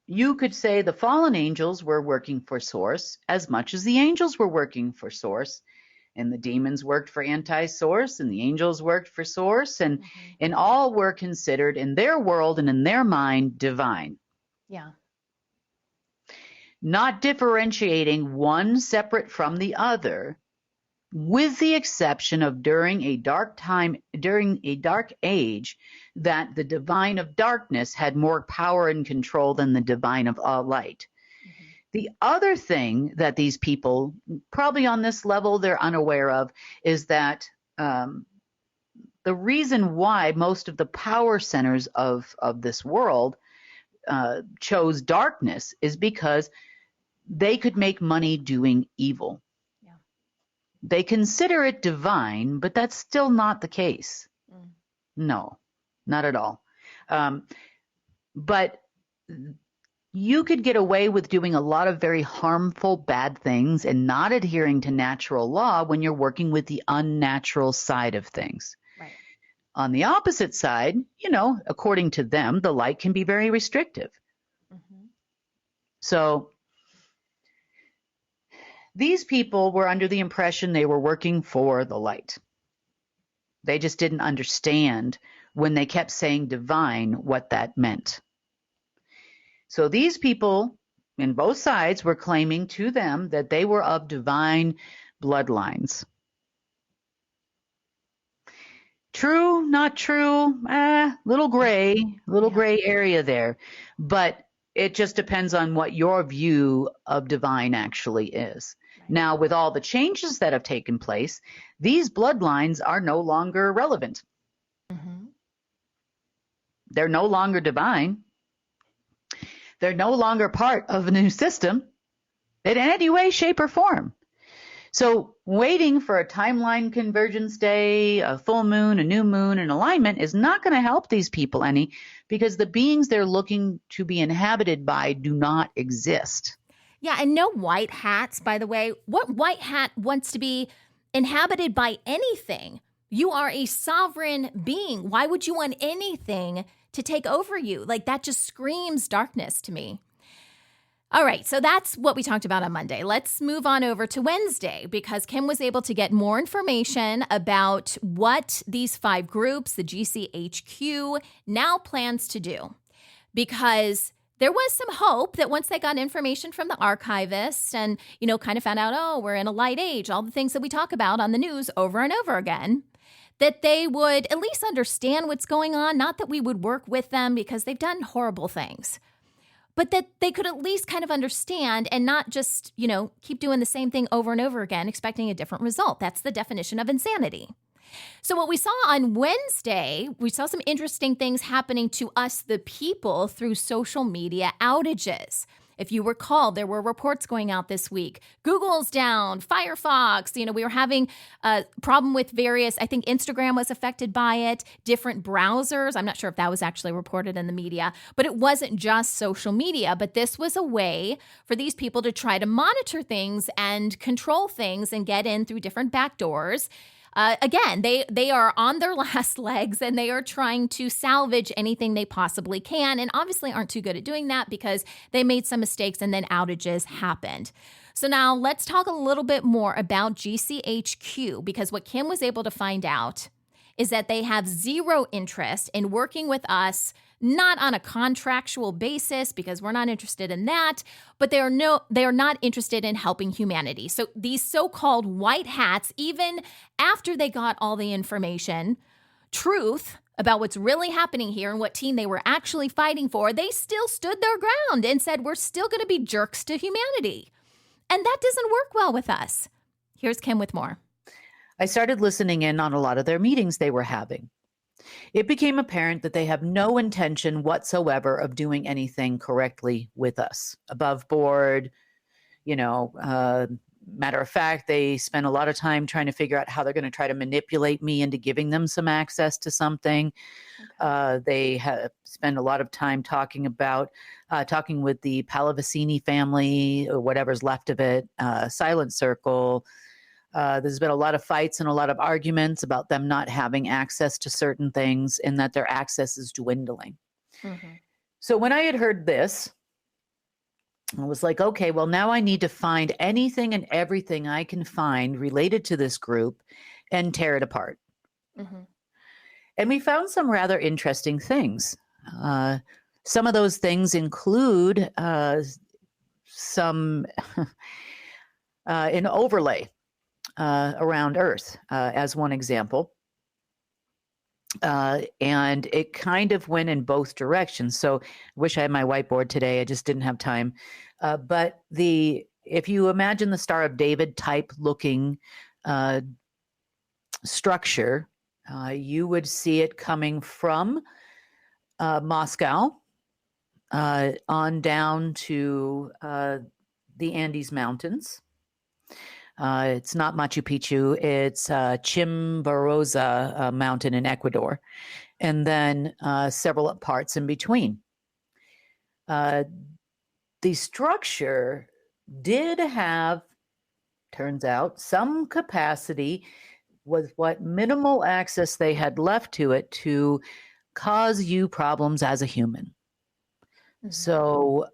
you could say the fallen angels were working for source as much as the angels were working for source. and the demons worked for anti-source, and the angels worked for source, and all were considered in their world and in their mind divine. Yeah. Not differentiating one separate from the other, with the exception of during a dark age, that the divine of darkness had more power and control than the divine of all light. The other thing that these people, probably on this level, they're unaware of, is that the reason why most of the power centers of this world chose darkness is because they could make money doing evil. Yeah. They consider it divine, but that's still not the case. No, not at all. But you could get away with doing a lot of very harmful, bad things and not adhering to natural law when you're working with the unnatural side of things. Right. On the opposite side, according to them, the light can be very restrictive. So these people were under the impression they were working for the light. They just didn't understand when they kept saying divine what that meant. So these people in both sides were claiming to them that they were of divine bloodlines. True, not true, little gray area there. But it just depends on what your view of divine actually is. Right. Now, with all the changes that have taken place, these bloodlines are no longer relevant. They're no longer divine. They're no longer part of a new system in any way, shape, or form. So waiting for a timeline convergence day, a full moon, a new moon, and alignment is not going to help these people any, because the beings they're looking to be inhabited by do not exist. Yeah, and no white hats, by the way. What white hat wants to be inhabited by anything? You are a sovereign being. Why would you want anything to take over you? Like, that just screams darkness to me. All right, so that's what we talked about on Monday. Let's move on over to Wednesday, because Kim was able to get more information about what these 5 groups, the GCHQ, now plans to do. Because there was some hope that once they got information from the archivist and, kind of found out, we're in a light age, all the things that we talk about on the news over and over again, that they would at least understand what's going on. Not that we would work with them because they've done horrible things, but that they could at least kind of understand and not just, keep doing the same thing over and over again, expecting a different result. That's the definition of insanity. So what we saw on Wednesday, we saw some interesting things happening to us, the people, through social media outages. If you recall, there were reports going out this week. Google's down, Firefox, we were having a problem with various, I think Instagram was affected by it, different browsers. I'm not sure if that was actually reported in the media, but it wasn't just social media. But this was a way for these people to try to monitor things and control things and get in through different back doors. Again, they are on their last legs and they are trying to salvage anything they possibly can, and obviously aren't too good at doing that because they made some mistakes and then outages happened. So now let's talk a little bit more about GCHQ, because what Kim was able to find out is that they have zero interest in working with us, not on a contractual basis because we're not interested in that, but they are not interested in helping humanity. So these so-called white hats, even after they got all the information, truth about what's really happening here and what team they were actually fighting for, they still stood their ground and said, we're still going to be jerks to humanity. And that doesn't work well with us. Here's Kim with more. I started listening in on a lot of their meetings they were having. It became apparent that they have no intention whatsoever of doing anything correctly with us. Above board, matter of fact, they spend a lot of time trying to figure out how they're going to try to manipulate me into giving them some access to something. Okay. They spend a lot of time talking with the Pallavicini family, or whatever's left of it, Silent Circle. There's been a lot of fights and a lot of arguments about them not having access to certain things and that their access is dwindling. Mm-hmm. So when I had heard this, I was like, okay, well, now I need to find anything and everything I can find related to this group and tear it apart. Mm-hmm. And we found some rather interesting things. Some of those things include some an overlay around Earth, as one example. And it kind of went in both directions. So I wish I had my whiteboard today. I just didn't have time. But if you imagine the Star of David type looking structure, you would see it coming from Moscow on down to the Andes Mountains. It's not Machu Picchu, it's Chimborazo mountain in Ecuador, and then several parts in between. The structure did have, turns out, some capacity with what minimal access they had left to it to cause you problems as a human. Mm-hmm. So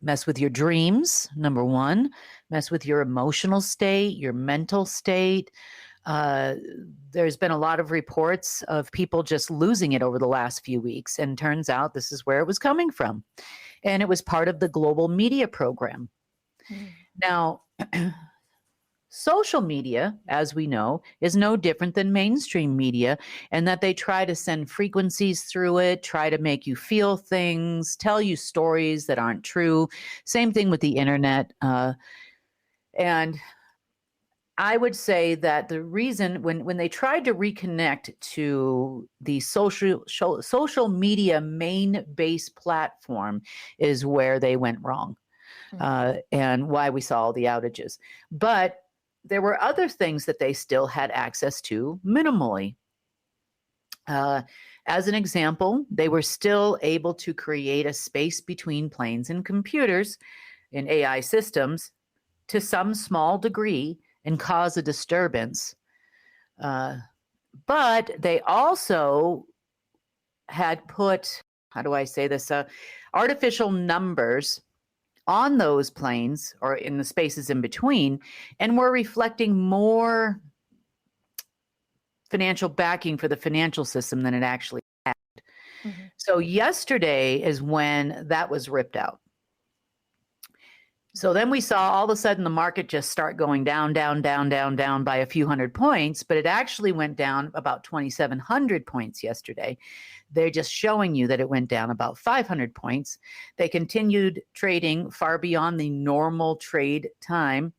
mess with your dreams, number one, mess with your emotional state, your mental state. There's been a lot of reports of people just losing it over the last few weeks, and turns out this is where it was coming from. And it was part of the global media program. Mm. Now, social media, as we know, is no different than mainstream media, and that they try to send frequencies through it, try to make you feel things, tell you stories that aren't true. Same thing with the internet. And I would say that the reason when they tried to reconnect to the social media main base platform is where they went wrong, and why we saw all the outages. But there were other things that they still had access to minimally. As an example, they were still able to create a space between planes and computers in AI systems to some small degree and cause a disturbance. But they also had put, how do I say this, artificial numbers on those planes or in the spaces in between, and were reflecting more financial backing for the financial system than it actually had. Mm-hmm. So yesterday is when that was ripped out. So then we saw all of a sudden the market just start going down by a few hundred points, but it actually went down about 2,700 points yesterday. They're just showing you that it went down about 500 points. They continued trading far beyond the normal trade time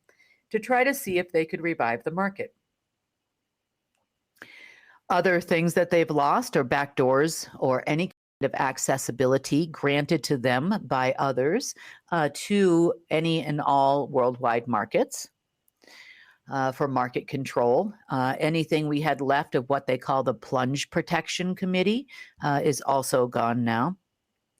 to try to see if they could revive the market. Other things that they've lost are backdoors or any kind of accessibility granted to them by others to any and all worldwide markets for market control. Anything we had left of what they call the plunge protection committee is also gone now.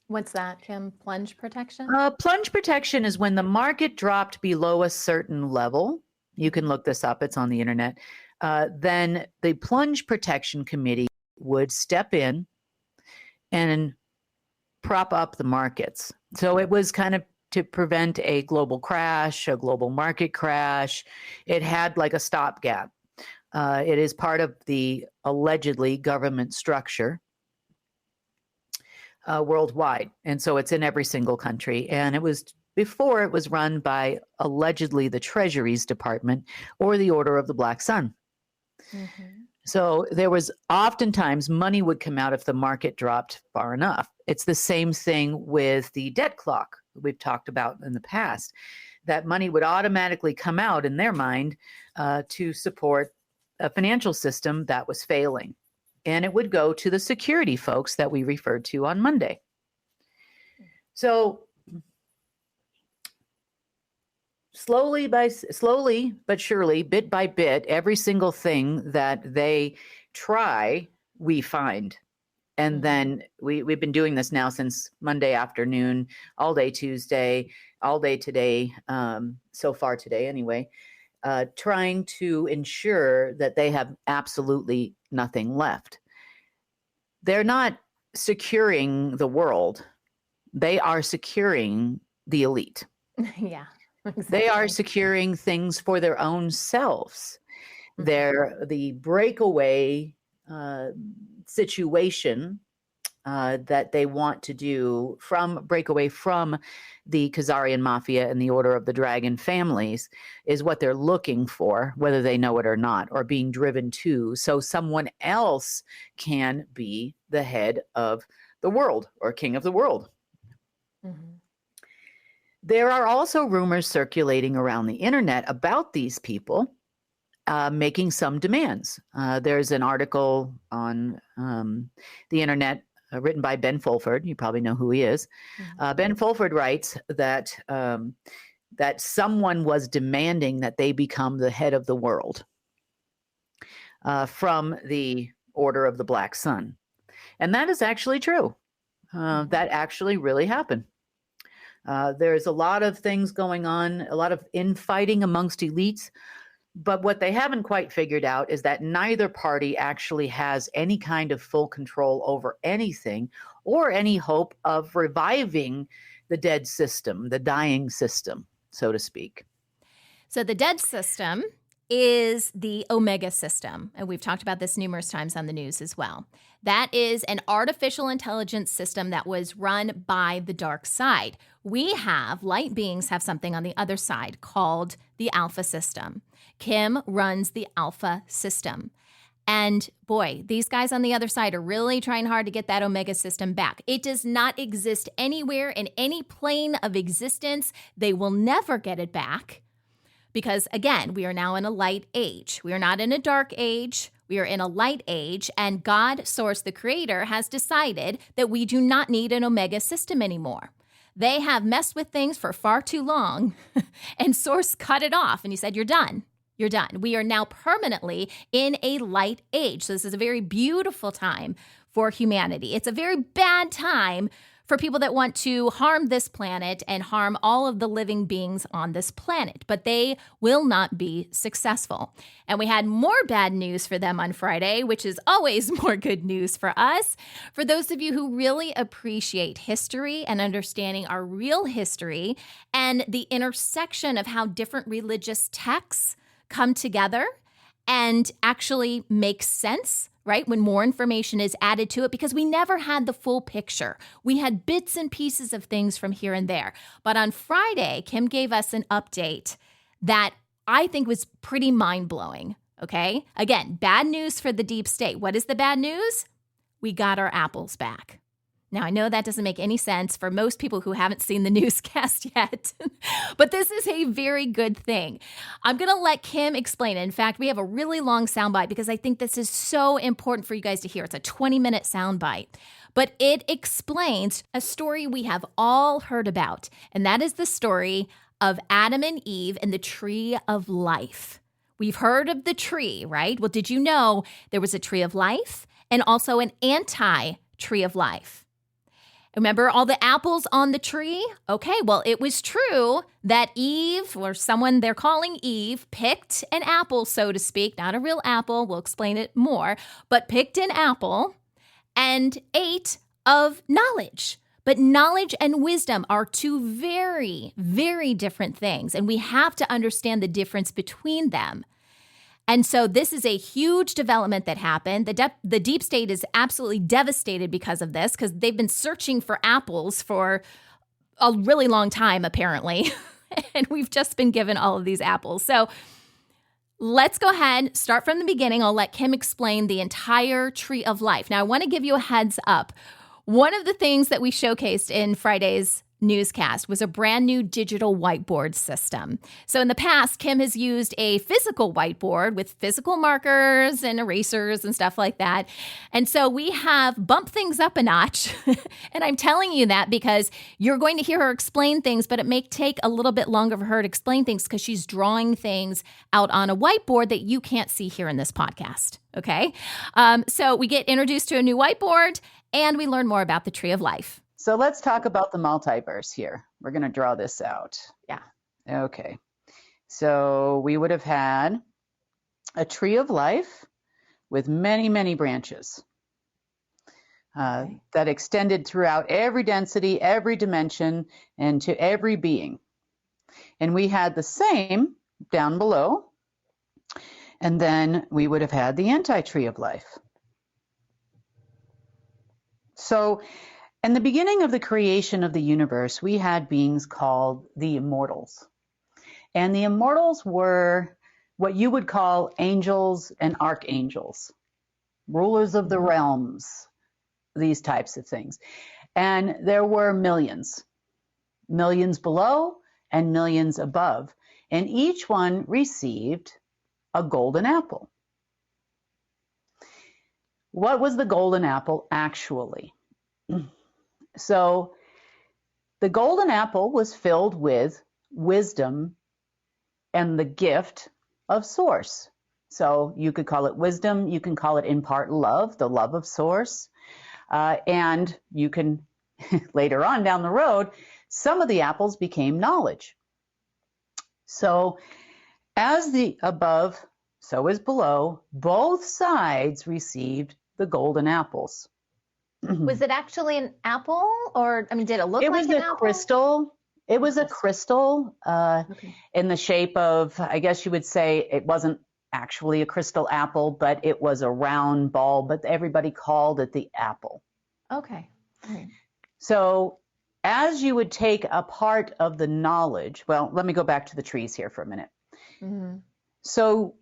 What's that, Kim? Plunge protection? Plunge protection is when the market dropped below a certain level. You can look this up. It's on the internet. Then the plunge protection committee would step in and prop up the markets. So it was kind of to prevent a global crash, a global market crash. It had like a stopgap. It is part of the allegedly government structure worldwide. And so it's in every single country. And it was before it was run by allegedly the Treasury's Department or the Order of the Black Sun. Mm-hmm. So there was oftentimes money would come out if the market dropped far enough. It's the same thing with the debt clock we've talked about in the past. That money would automatically come out in their mind to support a financial system that was failing. And it would go to the security folks that we referred to on Monday. So slowly but surely, bit by bit, every single thing that they try, we find. And then we've been doing this now since Monday afternoon, all day Tuesday, all day today, so far today anyway, trying to ensure that they have absolutely nothing left. They're not securing the world. they are securing the elite. Yeah, exactly. They are securing things for their own selves. Mhm. The breakaway situation that they want to do break away from the Khazarian mafia and the Order of the Dragon families is what they're looking for, whether they know it or not, or being driven to, so someone else can be the head of the world or king of the world. Mhm. There are also rumors circulating around the internet about these people making some demands. There's an article on the internet written by Ben Fulford. You probably know who he is. Mhm. Ben Fulford writes that that someone was demanding that they become the head of the world from the Order of the Black Sun, and that is actually true. That actually really happened. There's a lot of things going on, a lot of infighting amongst elites. But what they haven't quite figured out is that neither party actually has any kind of full control over anything or any hope of reviving the dead system, the dying system, so to speak. So the dead system is the Omega system. And we've talked about this numerous times on the news as well. That is an artificial intelligence system that was run by the dark side. We have, light beings have something on the other side called the Alpha system. Kim runs the Alpha system. And boy, these guys on the other side are really trying hard to get that Omega system back. It does not exist anywhere in any plane of existence. They will never get it back. Because again, we are now in a light age. We are not in a dark age. We are in a light age. And God, Source, the Creator, has decided that we do not need an Omega system anymore. They have messed with things for far too long, and Source cut it off. And he said, you're done. You're done. We are now permanently in a light age. So this is a very beautiful time for humanity. It's a very bad time for people that want to harm this planet and harm all of the living beings on this planet, but they will not be successful. And we had more bad news for them on Friday, which is always more good news for us. For those of you who really appreciate history and understanding our real history and the intersection of how different religious texts come together and actually make sense, right? When more information is added to it, because we never had the full picture. We had bits and pieces of things from here and there. But on Friday, Kim gave us an update that I think was pretty mind-blowing, okay? Again, bad news for the deep state. What is the bad news? We got our apples back. Now, I know that doesn't make any sense for most people who haven't seen the newscast yet, but this is a very good thing. I'm going to let Kim explain it. In fact, we have a really long soundbite because I think this is so important for you guys to hear. It's a 20-minute soundbite, but it explains a story we have all heard about, and that is the story of Adam and Eve and the tree of life. We've heard of the tree, right? Well, did you know there was a tree of life and also an anti-tree of life? Remember all the apples on the tree? Okay, well, it was true that Eve, or someone they're calling Eve, picked an apple, so to speak, not a real apple, we'll explain it more, but picked an apple and ate of knowledge. But knowledge and wisdom are two very, very different things, and we have to understand the difference between them. And so this is a huge development that happened. The deep state is absolutely devastated because of this, because they've been searching for apples for a really long time, apparently. And we've just been given all of these apples. So let's go ahead, start from the beginning. I'll let Kim explain the entire tree of life. Now, I want to give you a heads up. One of the things that we showcased in Friday's newscast was a brand new digital whiteboard system. So in the past, Kim has used a physical whiteboard with physical markers and erasers and stuff like that. And so we have bumped things up a notch. And I'm telling you that because you're going to hear her explain things, but it may take a little bit longer for her to explain things because she's drawing things out on a whiteboard that you can't see here in this podcast. Okay. So we get introduced to a new whiteboard and we learn more about the tree of life. So let's talk about the multiverse here. We're going to draw this out. Yeah. Okay. So we would have had a tree of life with many, many branches. that extended throughout every density, every dimension, and to every being. And we had the same down below, and then we would have had the anti-tree of life. So in the beginning of the creation of the universe, we had beings called the immortals. And the immortals were what you would call angels and archangels, rulers of the realms, these types of things. And there were millions below and millions above. And each one received a golden apple. What was the golden apple actually? So the golden apple was filled with wisdom and the gift of source. So you could call it wisdom, you can call it in part love, the love of source, and you can later on down the road, some of the apples became knowledge. So as the above, so is below, both sides received the golden apples. Was it actually an apple, or I mean, did it look like an apple? It was a crystal. It was a crystal in the shape of, I guess you would say, it wasn't actually a crystal apple, but it was a round ball. But everybody called it the apple. Okay. Right. So as you would take a part of the knowledge, well, let me go back to the trees here for a minute. Mm-hmm. So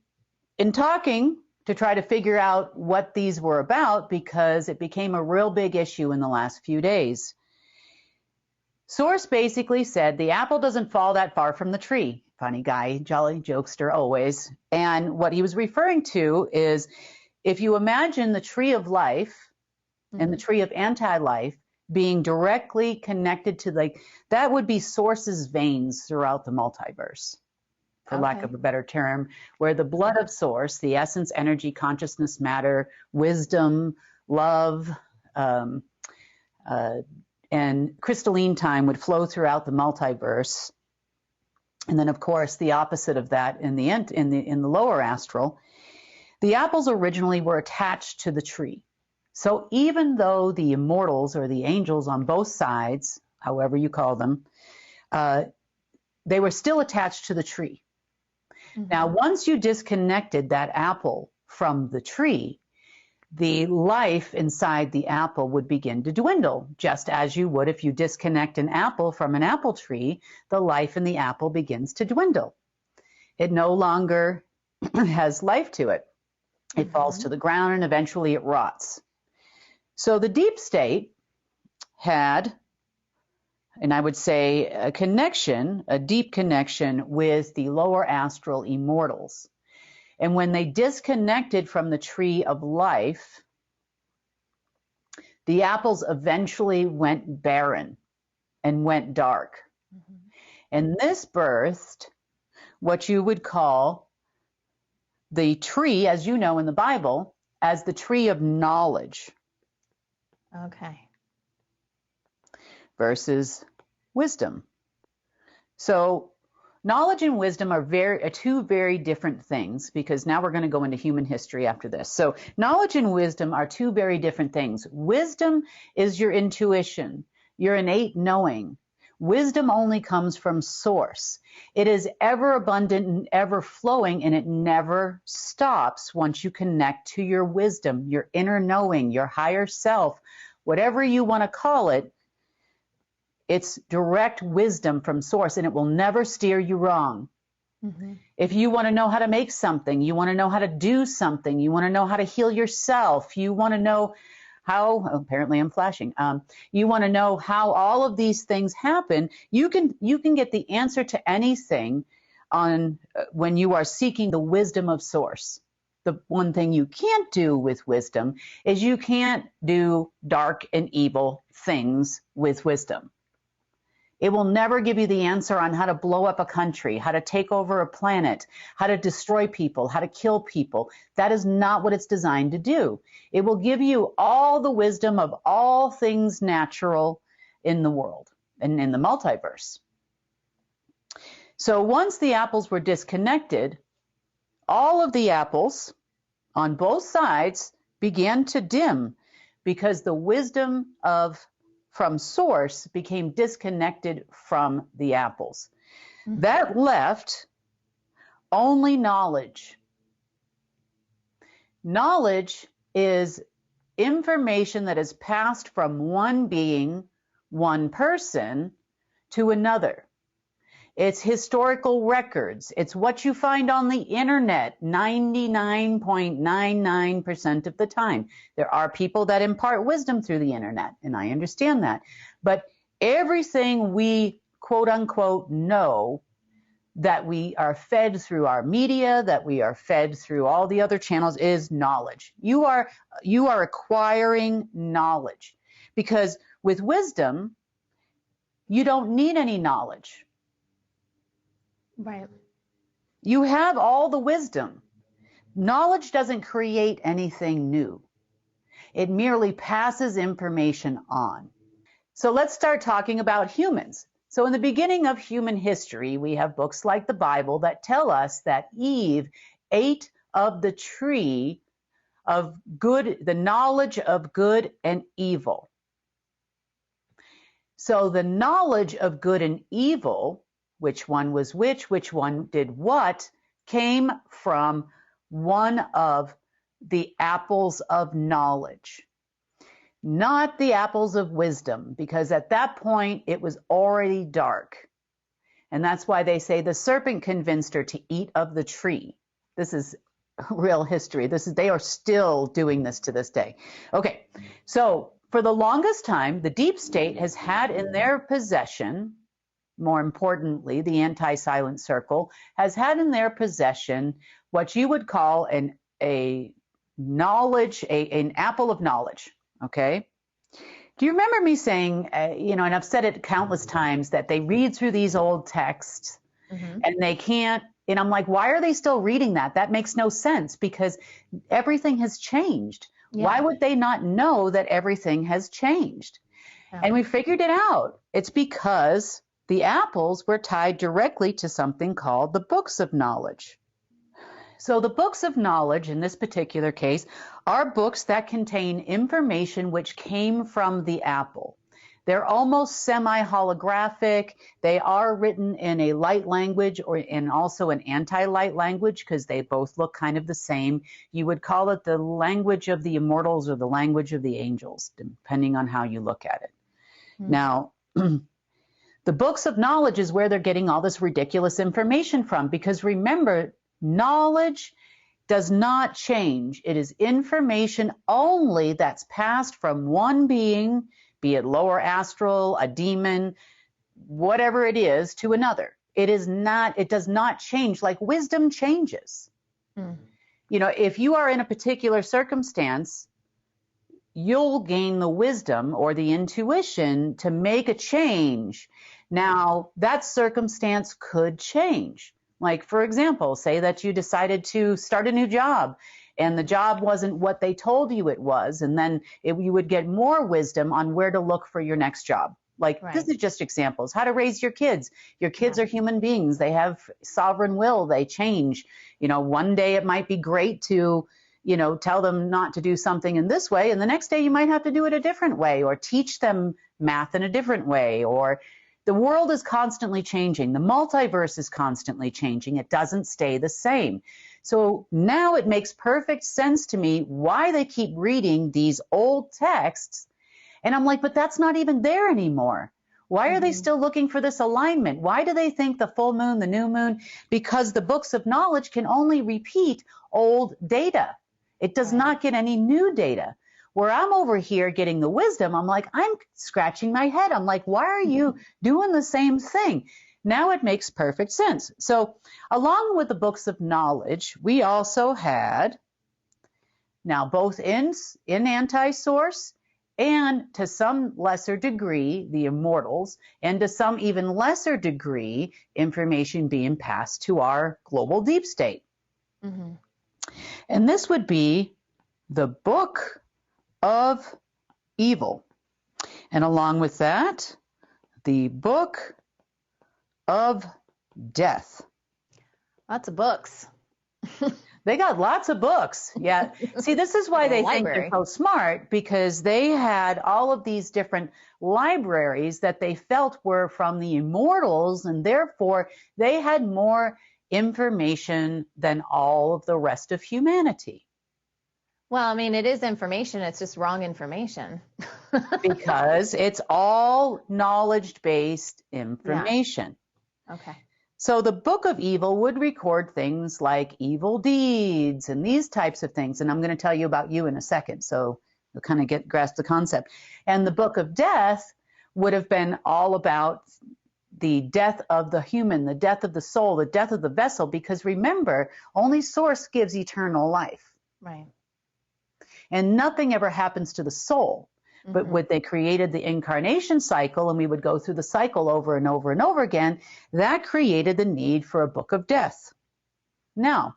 in talking to try to figure out what these were about, because it became a real big issue in the last few days, Source basically said the apple doesn't fall that far from the tree. Funny guy, jolly jokester always. And what he was referring to is if you imagine the tree of life and the tree of anti-life being directly connected to, that would be Source's veins throughout the multiverse, for lack of a better term, where the blood of Source, the essence, energy, consciousness, matter, wisdom, love, and crystalline time would flow throughout the multiverse. And then, of course, the opposite of that in the lower astral, the apples originally were attached to the tree. So even though the immortals or the angels on both sides, however you call them, they were still attached to the tree. Mm-hmm. Now, once you disconnected that apple from the tree, the life inside the apple would begin to dwindle, just as you would if you disconnect an apple from an apple tree, the life in the apple begins to dwindle. It no longer has life to it. It falls to the ground and eventually it rots. So the deep state had, and I would say a deep connection with the lower astral immortals. And when they disconnected from the tree of life, the apples eventually went barren and went dark. Mm-hmm. And this birthed what you would call the tree, as you know in the Bible, as the tree of knowledge. Okay. Versus wisdom. So knowledge and wisdom are two very different things, because now we're going to go into human history after this. So knowledge and wisdom are two very different things. Wisdom is your intuition, your innate knowing. Wisdom only comes from source. It is ever abundant and ever flowing, and it never stops once you connect to your wisdom, your inner knowing, your higher self, whatever you want to call it. It's direct wisdom from source, and it will never steer you wrong. Mm-hmm. If you want to know how to make something, you want to know how to do something, you want to know how to heal yourself, you want to know how, apparently I'm flashing, you want to know how all of these things happen, you can get the answer to anything on when you are seeking the wisdom of source. The one thing you can't do with wisdom is you can't do dark and evil things with wisdom. It will never give you the answer on how to blow up a country, how to take over a planet, how to destroy people, how to kill people. That is not what it's designed to do. It will give you all the wisdom of all things natural in the world and in the multiverse. So once the apples were disconnected, all of the apples on both sides began to dim, because the wisdom from source became disconnected from the apples. Mm-hmm. That left only knowledge. Knowledge is information that is passed from one being, one person, to another. It's historical records. It's what you find on the internet 99.99% of the time. There are people that impart wisdom through the internet, and I understand that. But everything we quote unquote know, that we are fed through our media, that we are fed through all the other channels, is knowledge. You are acquiring knowledge, because with wisdom, you don't need any knowledge. Right. You have all the wisdom. Knowledge doesn't create anything new. It merely passes information on. So let's start talking about humans. So in the beginning of human history, we have books like the Bible that tell us that Eve ate of the tree of good, the knowledge of good and evil. So the knowledge of good and evil, which one was which one did what, came from one of the apples of knowledge. Not the apples of wisdom, because at that point it was already dark. And that's why they say the serpent convinced her to eat of the tree. This is real history. They are still doing this to this day. Okay, so for the longest time, the deep state has had in their possession, more importantly, the anti-silent circle, has had in their possession what you would call an apple of knowledge. Okay. Do you remember me saying, and I've said it countless times, that they read through these old texts and they can't, and I'm like, why are they still reading that? That makes no sense, because everything has changed. Yeah. Why would they not know that everything has changed? Yeah. And we figured it out. It's because the apples were tied directly to something called the books of knowledge. So the books of knowledge, in this particular case, are books that contain information which came from the apple. They're almost semi-holographic. They are written in a light language and also an anti-light language, because they both look kind of the same. You would call it the language of the immortals or the language of the angels, depending on how you look at it. Now, the books of knowledge is where they're getting all this ridiculous information from, because remember, knowledge does not change. It is information only that's passed from one being, be it lower astral, a demon, whatever it is, to another. It does not change like wisdom changes. If you are in a particular circumstance, you'll gain the wisdom or the intuition to make a change. Now, that circumstance could change. Like, for example, say that you decided to start a new job and the job wasn't what they told you it was, and then you would get more wisdom on where to look for your next job. Like, right. This is just examples. How to raise your kids. Your kids are human beings. They have sovereign will. They change. One day it might be great to, tell them not to do something in this way, and the next day you might have to do it a different way, or teach them math in a different way, or the world is constantly changing. The multiverse is constantly changing. It doesn't stay the same. So now it makes perfect sense to me why they keep reading these old texts. And I'm like, but that's not even there anymore. Why are they still looking for this alignment? Why do they think the full moon, the new moon? Because the books of knowledge can only repeat old data. It does not get any new data. Where I'm over here getting the wisdom, I'm like, I'm scratching my head. I'm like, why are you doing the same thing? Now it makes perfect sense. So along with the books of knowledge, we also had, now both in anti-source and to some lesser degree, the immortals, and to some even lesser degree, information being passed to our global deep state. And this would be the book of evil. And along with that, the book of death. Lots of books. They got lots of books. Yeah. See, this is why they think they're so smart, because they had all of these different libraries that they felt were from the immortals, and therefore they had more information than all of the rest of humanity. Well, I mean, it is information. It's just wrong information. Because it's all knowledge-based information. Yeah. Okay. So the Book of Evil would record things like evil deeds and these types of things. And I'm going to tell you about you in a second, so you'll kind of grasp the concept. And the Book of Death would have been all about the death of the human, the death of the soul, the death of the vessel, because remember, only Source gives eternal life. Right. And nothing ever happens to the soul. But when they created the incarnation cycle, and we would go through the cycle over and over and over again, that created the need for a book of death. Now,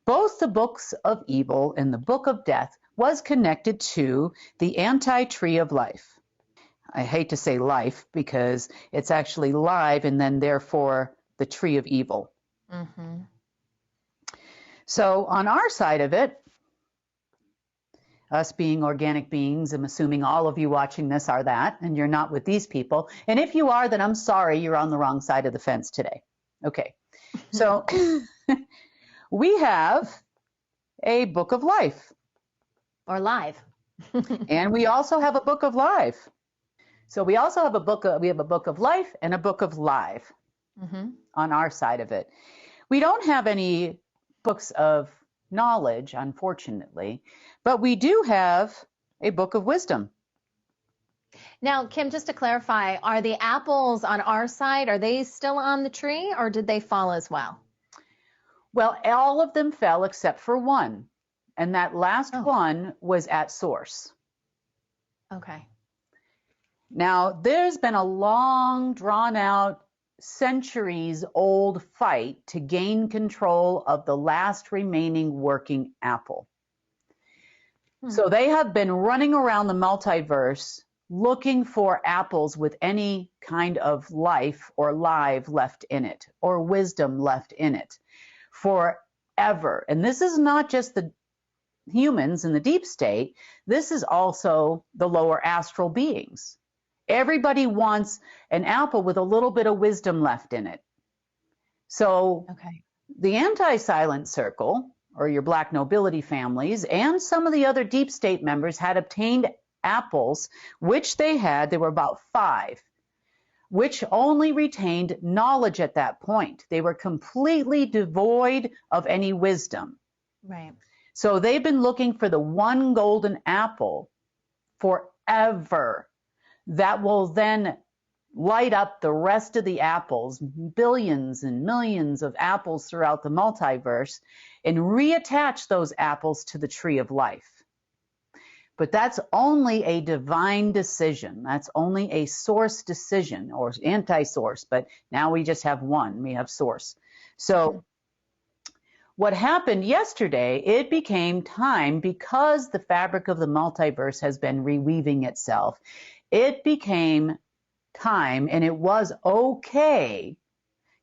both the books of evil and the book of death was connected to the anti-tree of life. I hate to say life because it's actually live and then therefore the tree of evil. Mm-hmm. So on our side of it, us being organic beings, I'm assuming all of you watching this are that, and you're not with these people. And if you are, then I'm sorry, you're on the wrong side of the fence today. Okay, so we have a book of life. Or live. And we also have a book of life. So we also have we have a book of life and a book of live on our side of it. We don't have any books of knowledge, unfortunately, but we do have a book of wisdom. Now, Kim, just to clarify, are the apples on our side, are they still on the tree, or did they fall as well? Well, all of them fell except for one, and that last one was at Source. Okay. Now, there's been a long, drawn-out, centuries-old fight to gain control of the last remaining working apple. So they have been running around the multiverse looking for apples with any kind of life or live left in it, or wisdom left in it, forever. And this is not just the humans in the deep state, this is also the lower astral beings. Everybody wants an apple with a little bit of wisdom left in it. So the anti-silent circle, or your black nobility families, and some of the other deep state members had obtained apples, which there were about 5, which only retained knowledge at that point. They were completely devoid of any wisdom. Right. So they've been looking for the one golden apple forever that will then light up the rest of the apples, billions and millions of apples throughout the multiverse, and reattach those apples to the tree of life. But that's only a divine decision. That's only a Source decision, or anti-Source. But now we just have one. We have Source. So what happened yesterday, it became time, because the fabric of the multiverse has been reweaving itself. It became time, and it was okay,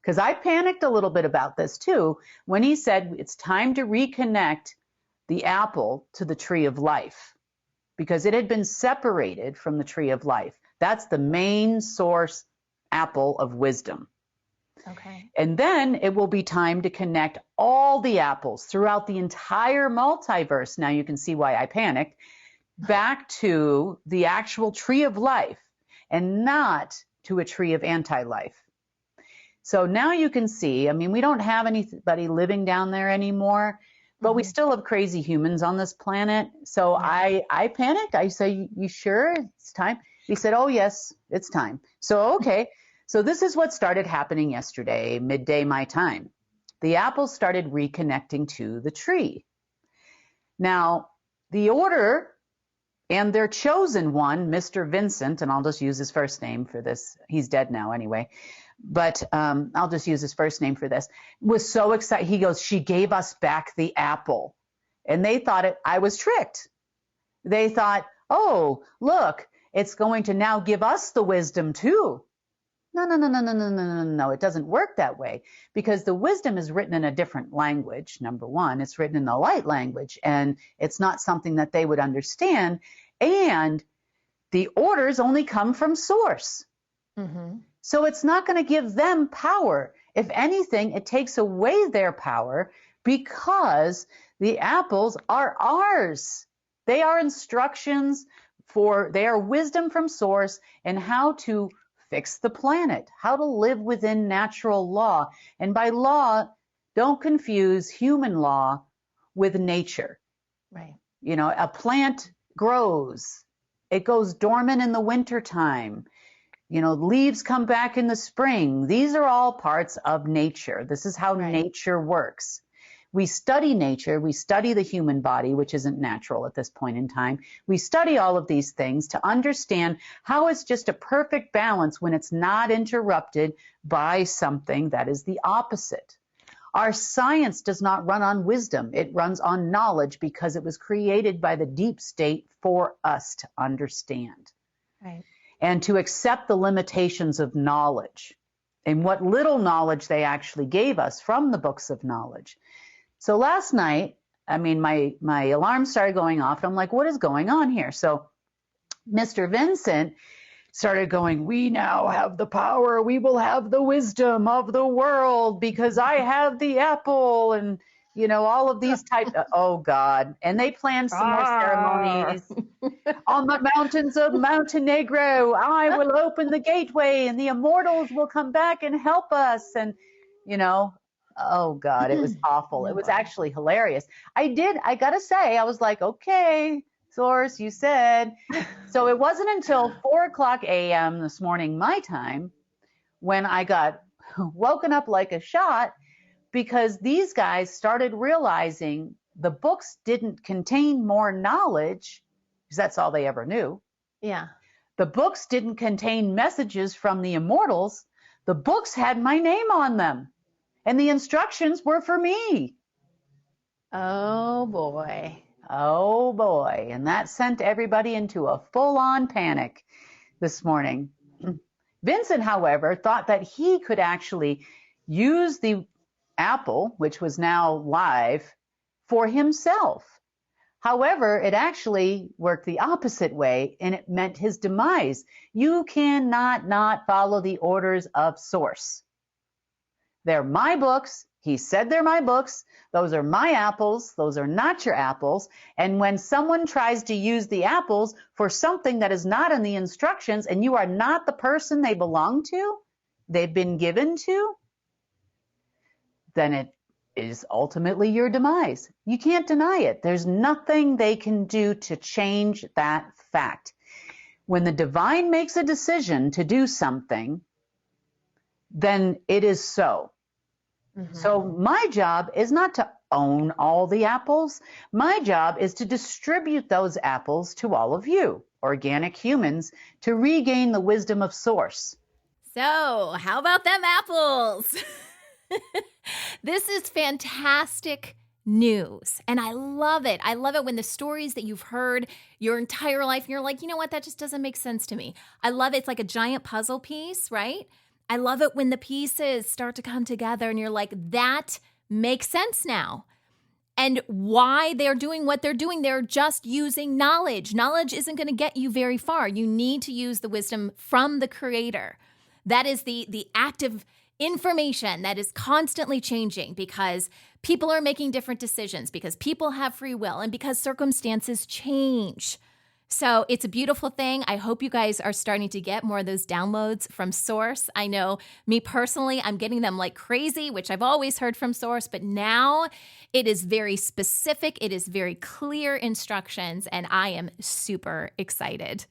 because I panicked a little bit about this too, when he said it's time to reconnect the apple to the tree of life, because it had been separated from the tree of life. That's the main Source apple of wisdom. Okay. And then it will be time to connect all the apples throughout the entire multiverse. Now you can see why I panicked, back to the actual tree of life, and not to a tree of anti-life. So now you can see, I mean, we don't have anybody living down there anymore, but we still have crazy humans on this planet. So I panicked. I said, you sure it's time? He said, oh, yes, it's time. So, okay. So this is what started happening yesterday, midday my time. The apples started reconnecting to the tree. Now, the order and their chosen one, Mr. Vincent, and I'll just use his first name for this. He's dead now anyway, but I'll just use his first name for this, was so excited. He goes, she gave us back the apple. And they thought I was tricked. They thought, oh, look, it's going to now give us the wisdom too. No, no, no, no, no, no, no, no, no. It doesn't work that way because the wisdom is written in a different language. Number one, it's written in the light language, and it's not something that they would understand. And the orders only come from source. Mm-hmm. So it's not going to give them power. If anything, it takes away their power because the apples are ours. They are instructions they are wisdom from source and how to fix the planet, how to live within natural law. And by law, don't confuse human law with nature. Right. You know, a plant grows, it goes dormant in the wintertime. You know, leaves come back in the spring. These are all parts of nature. This is how nature works. We study nature. We study the human body, which isn't natural at this point in time. We study all of these things to understand how it's just a perfect balance when it's not interrupted by something that is the opposite. Our science does not run on wisdom. It runs on knowledge because it was created by the deep state for us to understand. Right. And to accept the limitations of knowledge and what little knowledge they actually gave us from the books of knowledge. So last night, I mean, my alarm started going off. I'm like, what is going on here? So Mr. Vincent started going, we now have the power. We will have the wisdom of the world because I have the apple and, you know, all of these types of, oh God. And they planned some more ceremonies on the mountains of Montenegro. I will open the gateway and the immortals will come back and help us. And, you know, oh God, it was awful. It was actually hilarious. I gotta say, I was like, okay, Source, you said. So it wasn't until 4:00 a.m. this morning, my time, when I got woken up like a shot because these guys started realizing the books didn't contain more knowledge because that's all they ever knew. Yeah. The books didn't contain messages from the immortals. The books had my name on them. And the instructions were for me. Oh, boy. Oh, boy. And that sent everybody into a full-on panic this morning. Vincent, however, thought that he could actually use the apple, which was now live, for himself. However, it actually worked the opposite way, and it meant his demise. You cannot not follow the orders of source. They're my books. He said they're my books. Those are my apples. Those are not your apples. And when someone tries to use the apples for something that is not in the instructions and you are not the person they belong to, they've been given to, then it is ultimately your demise. You can't deny it. There's nothing they can do to change that fact. When the divine makes a decision to do something, then it is so. Mm-hmm. So my job is not to own all the apples. My job is to distribute those apples to all of you, organic humans, to regain the wisdom of source. So how about them apples? This is fantastic news. And I love it. I love it when the stories that you've heard your entire life, and you're like, you know what, that just doesn't make sense to me. I love it. It's like a giant puzzle piece, right? I love it when the pieces start to come together and you're like, that makes sense now. And why they're doing what they're doing, they're just using knowledge. Knowledge isn't going to get you very far. You need to use the wisdom from the Creator. That is the active information that is constantly changing because people are making different decisions, because people have free will, and because circumstances change. So it's a beautiful thing. I hope you guys are starting to get more of those downloads from Source. I know me personally, I'm getting them like crazy, which I've always heard from Source, but now it is very specific. It is very clear instructions, and I am super excited.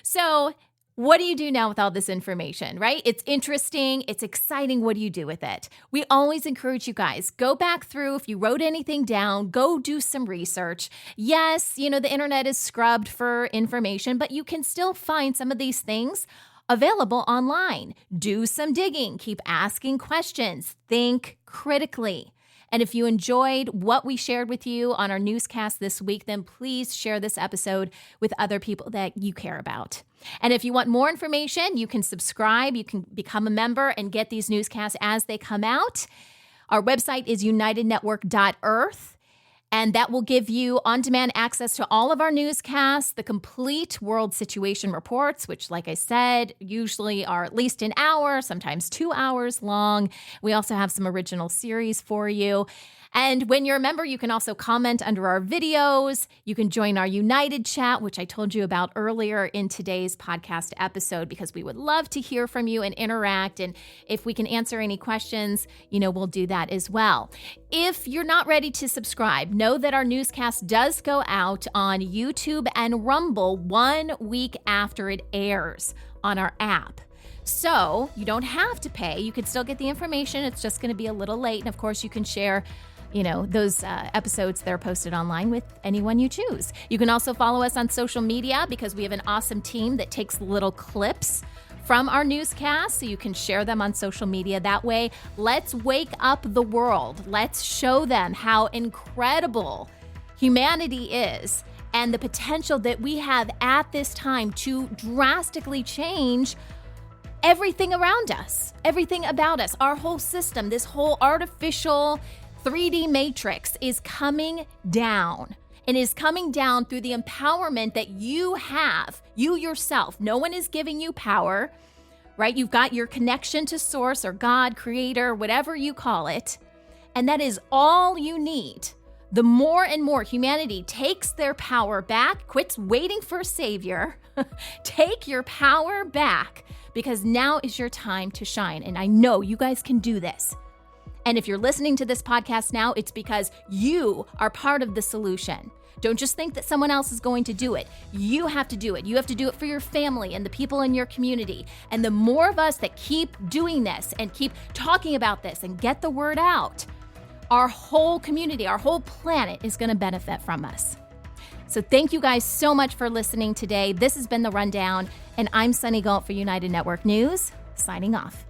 So what do you do now with all this information, right? It's interesting. It's exciting. What do you do with it? We always encourage you guys, go back through. If you wrote anything down, go do some research. Yes, you know, the internet is scrubbed for information, but you can still find some of these things available online. Do some digging. Keep asking questions. Think critically. And if you enjoyed what we shared with you on our newscast this week, then please share this episode with other people that you care about. And if you want more information, you can subscribe, you can become a member and get these newscasts as they come out. Our website is unitednetwork.earth. And that will give you on-demand access to all of our newscasts, the complete world situation reports, which, like I said, usually are at least an hour, sometimes 2 hours long. We also have some original series for you. And when you're a member, you can also comment under our videos. You can join our United chat, which I told you about earlier in today's podcast episode, because we would love to hear from you and interact. And if we can answer any questions, we'll do that as well. If you're not ready to subscribe, know that our newscast does go out on YouTube and Rumble 1 week after it airs on our app. So you don't have to pay. You can still get the information. It's just going to be a little late. And of course, you can share those episodes that are posted online with anyone you choose. You can also follow us on social media because we have an awesome team that takes little clips from our newscast, so you can share them on social media. That way, let's wake up the world. Let's show them how incredible humanity is and the potential that we have at this time to drastically change everything around us, everything about us, our whole system, this whole artificial 3D matrix is coming down, and is coming down through the empowerment that you have, you yourself. No one is giving you power, right? You've got your connection to source or God, creator, whatever you call it, and that is all you need. The more and more humanity takes their power back, quits waiting for a savior, take your power back, because now is your time to shine. And I know you guys can do this. And if you're listening to this podcast now, it's because you are part of the solution. Don't just think that someone else is going to do it. You have to do it. You have to do it for your family and the people in your community. And the more of us that keep doing this and keep talking about this and get the word out, our whole community, our whole planet is going to benefit from us. So thank you guys so much for listening today. This has been The Rundown, and I'm Sunny Galt for United Network News, signing off.